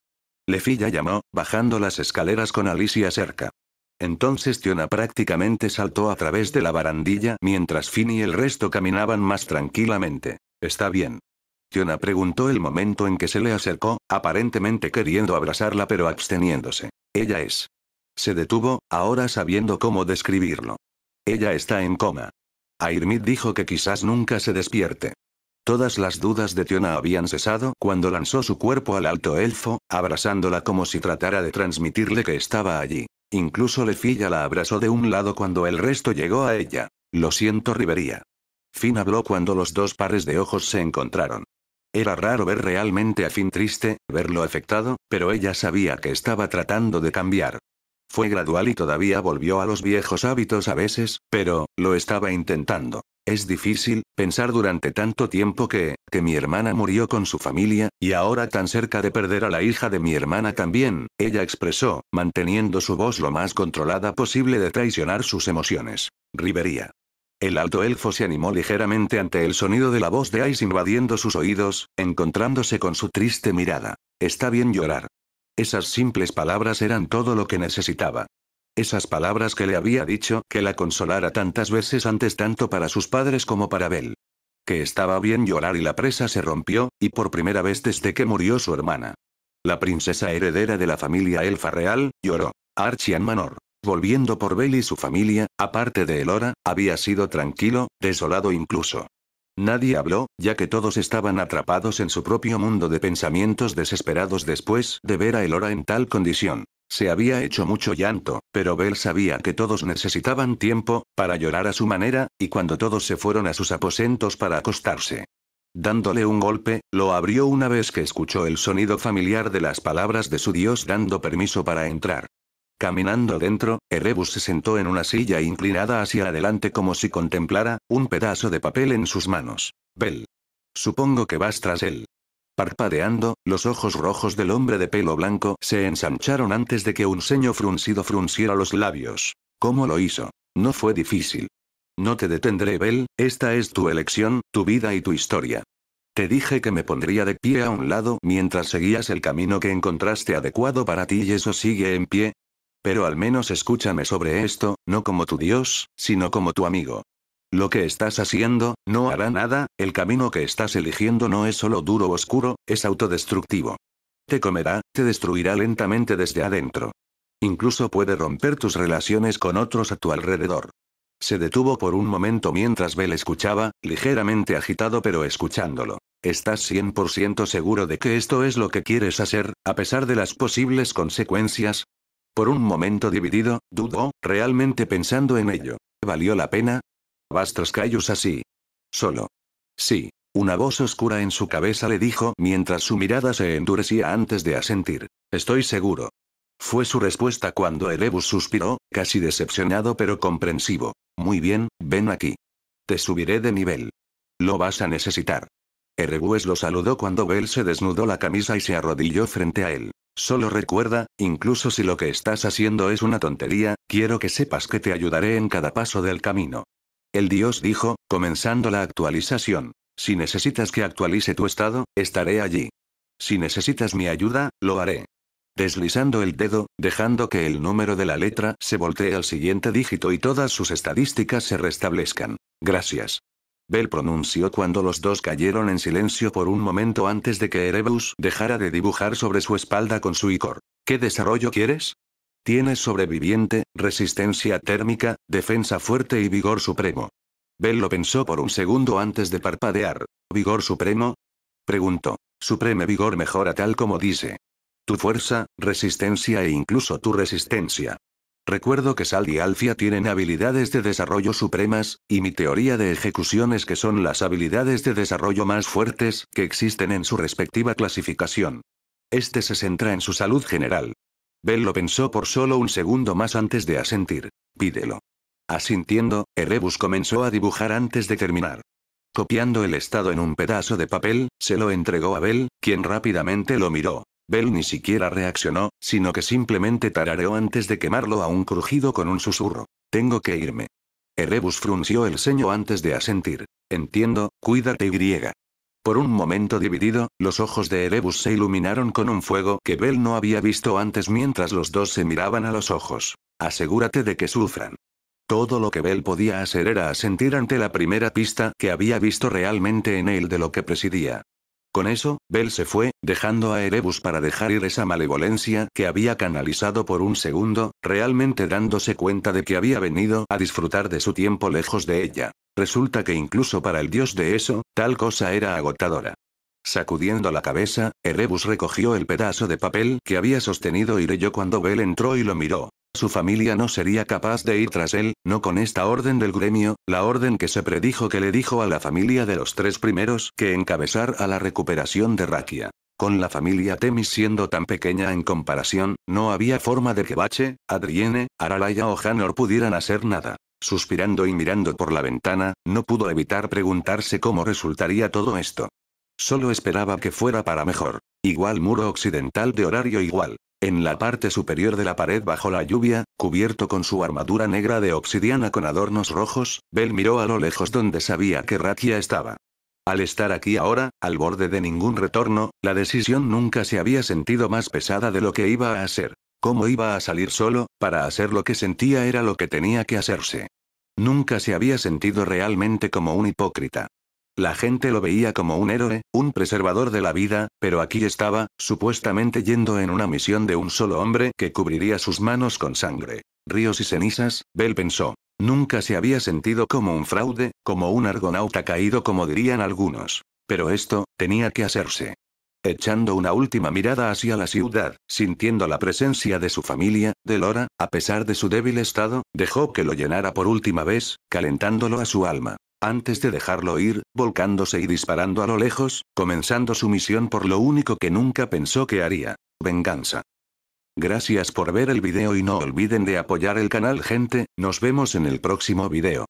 Lefilla llamó, bajando las escaleras con Alicia cerca. Entonces Tiona prácticamente saltó a través de la barandilla mientras Finn y el resto caminaban más tranquilamente. ¿Está bien? Tiona preguntó el momento en que se le acercó, aparentemente queriendo abrazarla pero absteniéndose. Ella es. Se detuvo, ahora sabiendo cómo describirlo. Ella está en coma. Airmid dijo que quizás nunca se despierte. Todas las dudas de Tiona habían cesado cuando lanzó su cuerpo al alto elfo, abrazándola como si tratara de transmitirle que estaba allí. Incluso Lefilla la abrazó de un lado cuando el resto llegó a ella. Lo siento, Rivería. Finn habló cuando los dos pares de ojos se encontraron. Era raro ver realmente a Finn triste, verlo afectado, pero ella sabía que estaba tratando de cambiar. Fue gradual y todavía volvió a los viejos hábitos a veces, pero, lo estaba intentando. Es difícil, pensar durante tanto tiempo que mi hermana murió con su familia, y ahora tan cerca de perder a la hija de mi hermana también, ella expresó, manteniendo su voz lo más controlada posible de traicionar sus emociones. Rivería. El alto elfo se animó ligeramente ante el sonido de la voz de Ice invadiendo sus oídos, encontrándose con su triste mirada. Está bien llorar. Esas simples palabras eran todo lo que necesitaba. Esas palabras que le había dicho que la consolara tantas veces antes tanto para sus padres como para Bel. Que estaba bien llorar y la presa se rompió, y por primera vez desde que murió su hermana. La princesa heredera de la familia elfa real, lloró. Archie Manor. Volviendo por Bel y su familia, aparte de Elora, había sido tranquilo, desolado incluso. Nadie habló, ya que todos estaban atrapados en su propio mundo de pensamientos desesperados después de ver a Elora en tal condición. Se había hecho mucho llanto, pero Bel sabía que todos necesitaban tiempo, para llorar a su manera, y cuando todos se fueron a sus aposentos para acostarse. Dándole un golpe, lo abrió una vez que escuchó el sonido familiar de las palabras de su dios dando permiso para entrar. Caminando dentro, Erebus se sentó en una silla inclinada hacia adelante como si contemplara un pedazo de papel en sus manos. Bel. Supongo que vas tras él. Parpadeando, los ojos rojos del hombre de pelo blanco se ensancharon antes de que un ceño fruncido frunciera los labios. ¿Cómo lo hizo? No fue difícil. No te detendré, Bel, esta es tu elección, tu vida y tu historia. Te dije que me pondría de pie a un lado mientras seguías el camino que encontraste adecuado para ti y eso sigue en pie. Pero al menos escúchame sobre esto, no como tu dios, sino como tu amigo. Lo que estás haciendo, no hará nada, el camino que estás eligiendo no es solo duro o oscuro, es autodestructivo. Te comerá, te destruirá lentamente desde adentro. Incluso puede romper tus relaciones con otros a tu alrededor. Se detuvo por un momento mientras Bel escuchaba, ligeramente agitado pero escuchándolo. ¿Estás 100% seguro de que esto es lo que quieres hacer, a pesar de las posibles consecuencias? Por un momento dividido, dudó, realmente pensando en ello. ¿Valió la pena? Bastos Caius así. Solo. Sí. Una voz oscura en su cabeza le dijo mientras su mirada se endurecía antes de asentir. Estoy seguro. Fue su respuesta cuando Erebus suspiró, casi decepcionado pero comprensivo. Muy bien, ven aquí. Te subiré de nivel. Lo vas a necesitar. Erebus lo saludó cuando Bel se desnudó la camisa y se arrodilló frente a él. Solo recuerda, incluso si lo que estás haciendo es una tontería, quiero que sepas que te ayudaré en cada paso del camino. El dios dijo, comenzando la actualización. Si necesitas que actualice tu estado, estaré allí. Si necesitas mi ayuda, lo haré. Deslizando el dedo, dejando que el número de la letra se voltee al siguiente dígito y todas sus estadísticas se restablezcan. Gracias. Bel pronunció cuando los dos cayeron en silencio por un momento antes de que Erebus dejara de dibujar sobre su espalda con su icor. ¿Qué desarrollo quieres? Tienes sobreviviente, resistencia térmica, defensa fuerte y vigor supremo. Bel lo pensó por un segundo antes de parpadear. ¿Vigor supremo? Preguntó. Supreme vigor mejora tal como dice. Tu fuerza, resistencia e incluso tu resistencia. Recuerdo que Sal y Alfia tienen habilidades de desarrollo supremas, y mi teoría de ejecución es que son las habilidades de desarrollo más fuertes que existen en su respectiva clasificación. Este se centra en su salud general. Bel lo pensó por solo un segundo más antes de asentir. Pídelo. Asintiendo, Erebus comenzó a dibujar antes de terminar. Copiando el estado en un pedazo de papel, se lo entregó a Bell, quien rápidamente lo miró. Bell ni siquiera reaccionó, sino que simplemente tarareó antes de quemarlo a un crujido con un susurro. Tengo que irme. Erebus frunció el ceño antes de asentir. Entiendo, cuídate y. Por un momento dividido, los ojos de Erebus se iluminaron con un fuego que Bell no había visto antes mientras los dos se miraban a los ojos. Asegúrate de que sufran. Todo lo que Bell podía hacer era asentir ante la primera pista que había visto realmente en él de lo que presidía. Con eso, Bell se fue, dejando a Erebus para dejar ir esa malevolencia que había canalizado por un segundo, realmente dándose cuenta de que había venido a disfrutar de su tiempo lejos de ella. Resulta que incluso para el dios de eso, tal cosa era agotadora. Sacudiendo la cabeza, Erebus recogió el pedazo de papel que había sostenido y leyó cuando Bell entró y lo miró. Su familia no sería capaz de ir tras él, no con esta orden del gremio, la orden que se predijo que le dijo a la familia de los tres primeros que encabezar a la recuperación de Rakia. Con la familia Temis siendo tan pequeña en comparación, no había forma de que Bache, Adrienne, Aralaya o Hanor pudieran hacer nada. Suspirando y mirando por la ventana, no pudo evitar preguntarse cómo resultaría todo esto. Solo esperaba que fuera para mejor. Igual muro occidental de horario igual. En la parte superior de la pared bajo la lluvia, cubierto con su armadura negra de obsidiana con adornos rojos, Bell miró a lo lejos donde sabía que Rakia estaba. Al estar aquí ahora, al borde de ningún retorno, la decisión nunca se había sentido más pesada de lo que iba a hacer. ¿Cómo iba a salir solo? Para hacer lo que sentía era lo que tenía que hacerse. Nunca se había sentido realmente como un hipócrita. La gente lo veía como un héroe, un preservador de la vida, pero aquí estaba, supuestamente yendo en una misión de un solo hombre que cubriría sus manos con sangre. Ríos y cenizas, Bell pensó. Nunca se había sentido como un fraude, como un argonauta caído como dirían algunos. Pero esto, tenía que hacerse. Echando una última mirada hacia la ciudad, sintiendo la presencia de su familia, de Lora, a pesar de su débil estado, dejó que lo llenara por última vez, calentándolo a su alma. Antes de dejarlo ir, volcándose y disparando a lo lejos, comenzando su misión por lo único que nunca pensó que haría. Venganza. Gracias por ver el video y no olviden de apoyar el canal gente, nos vemos en el próximo video.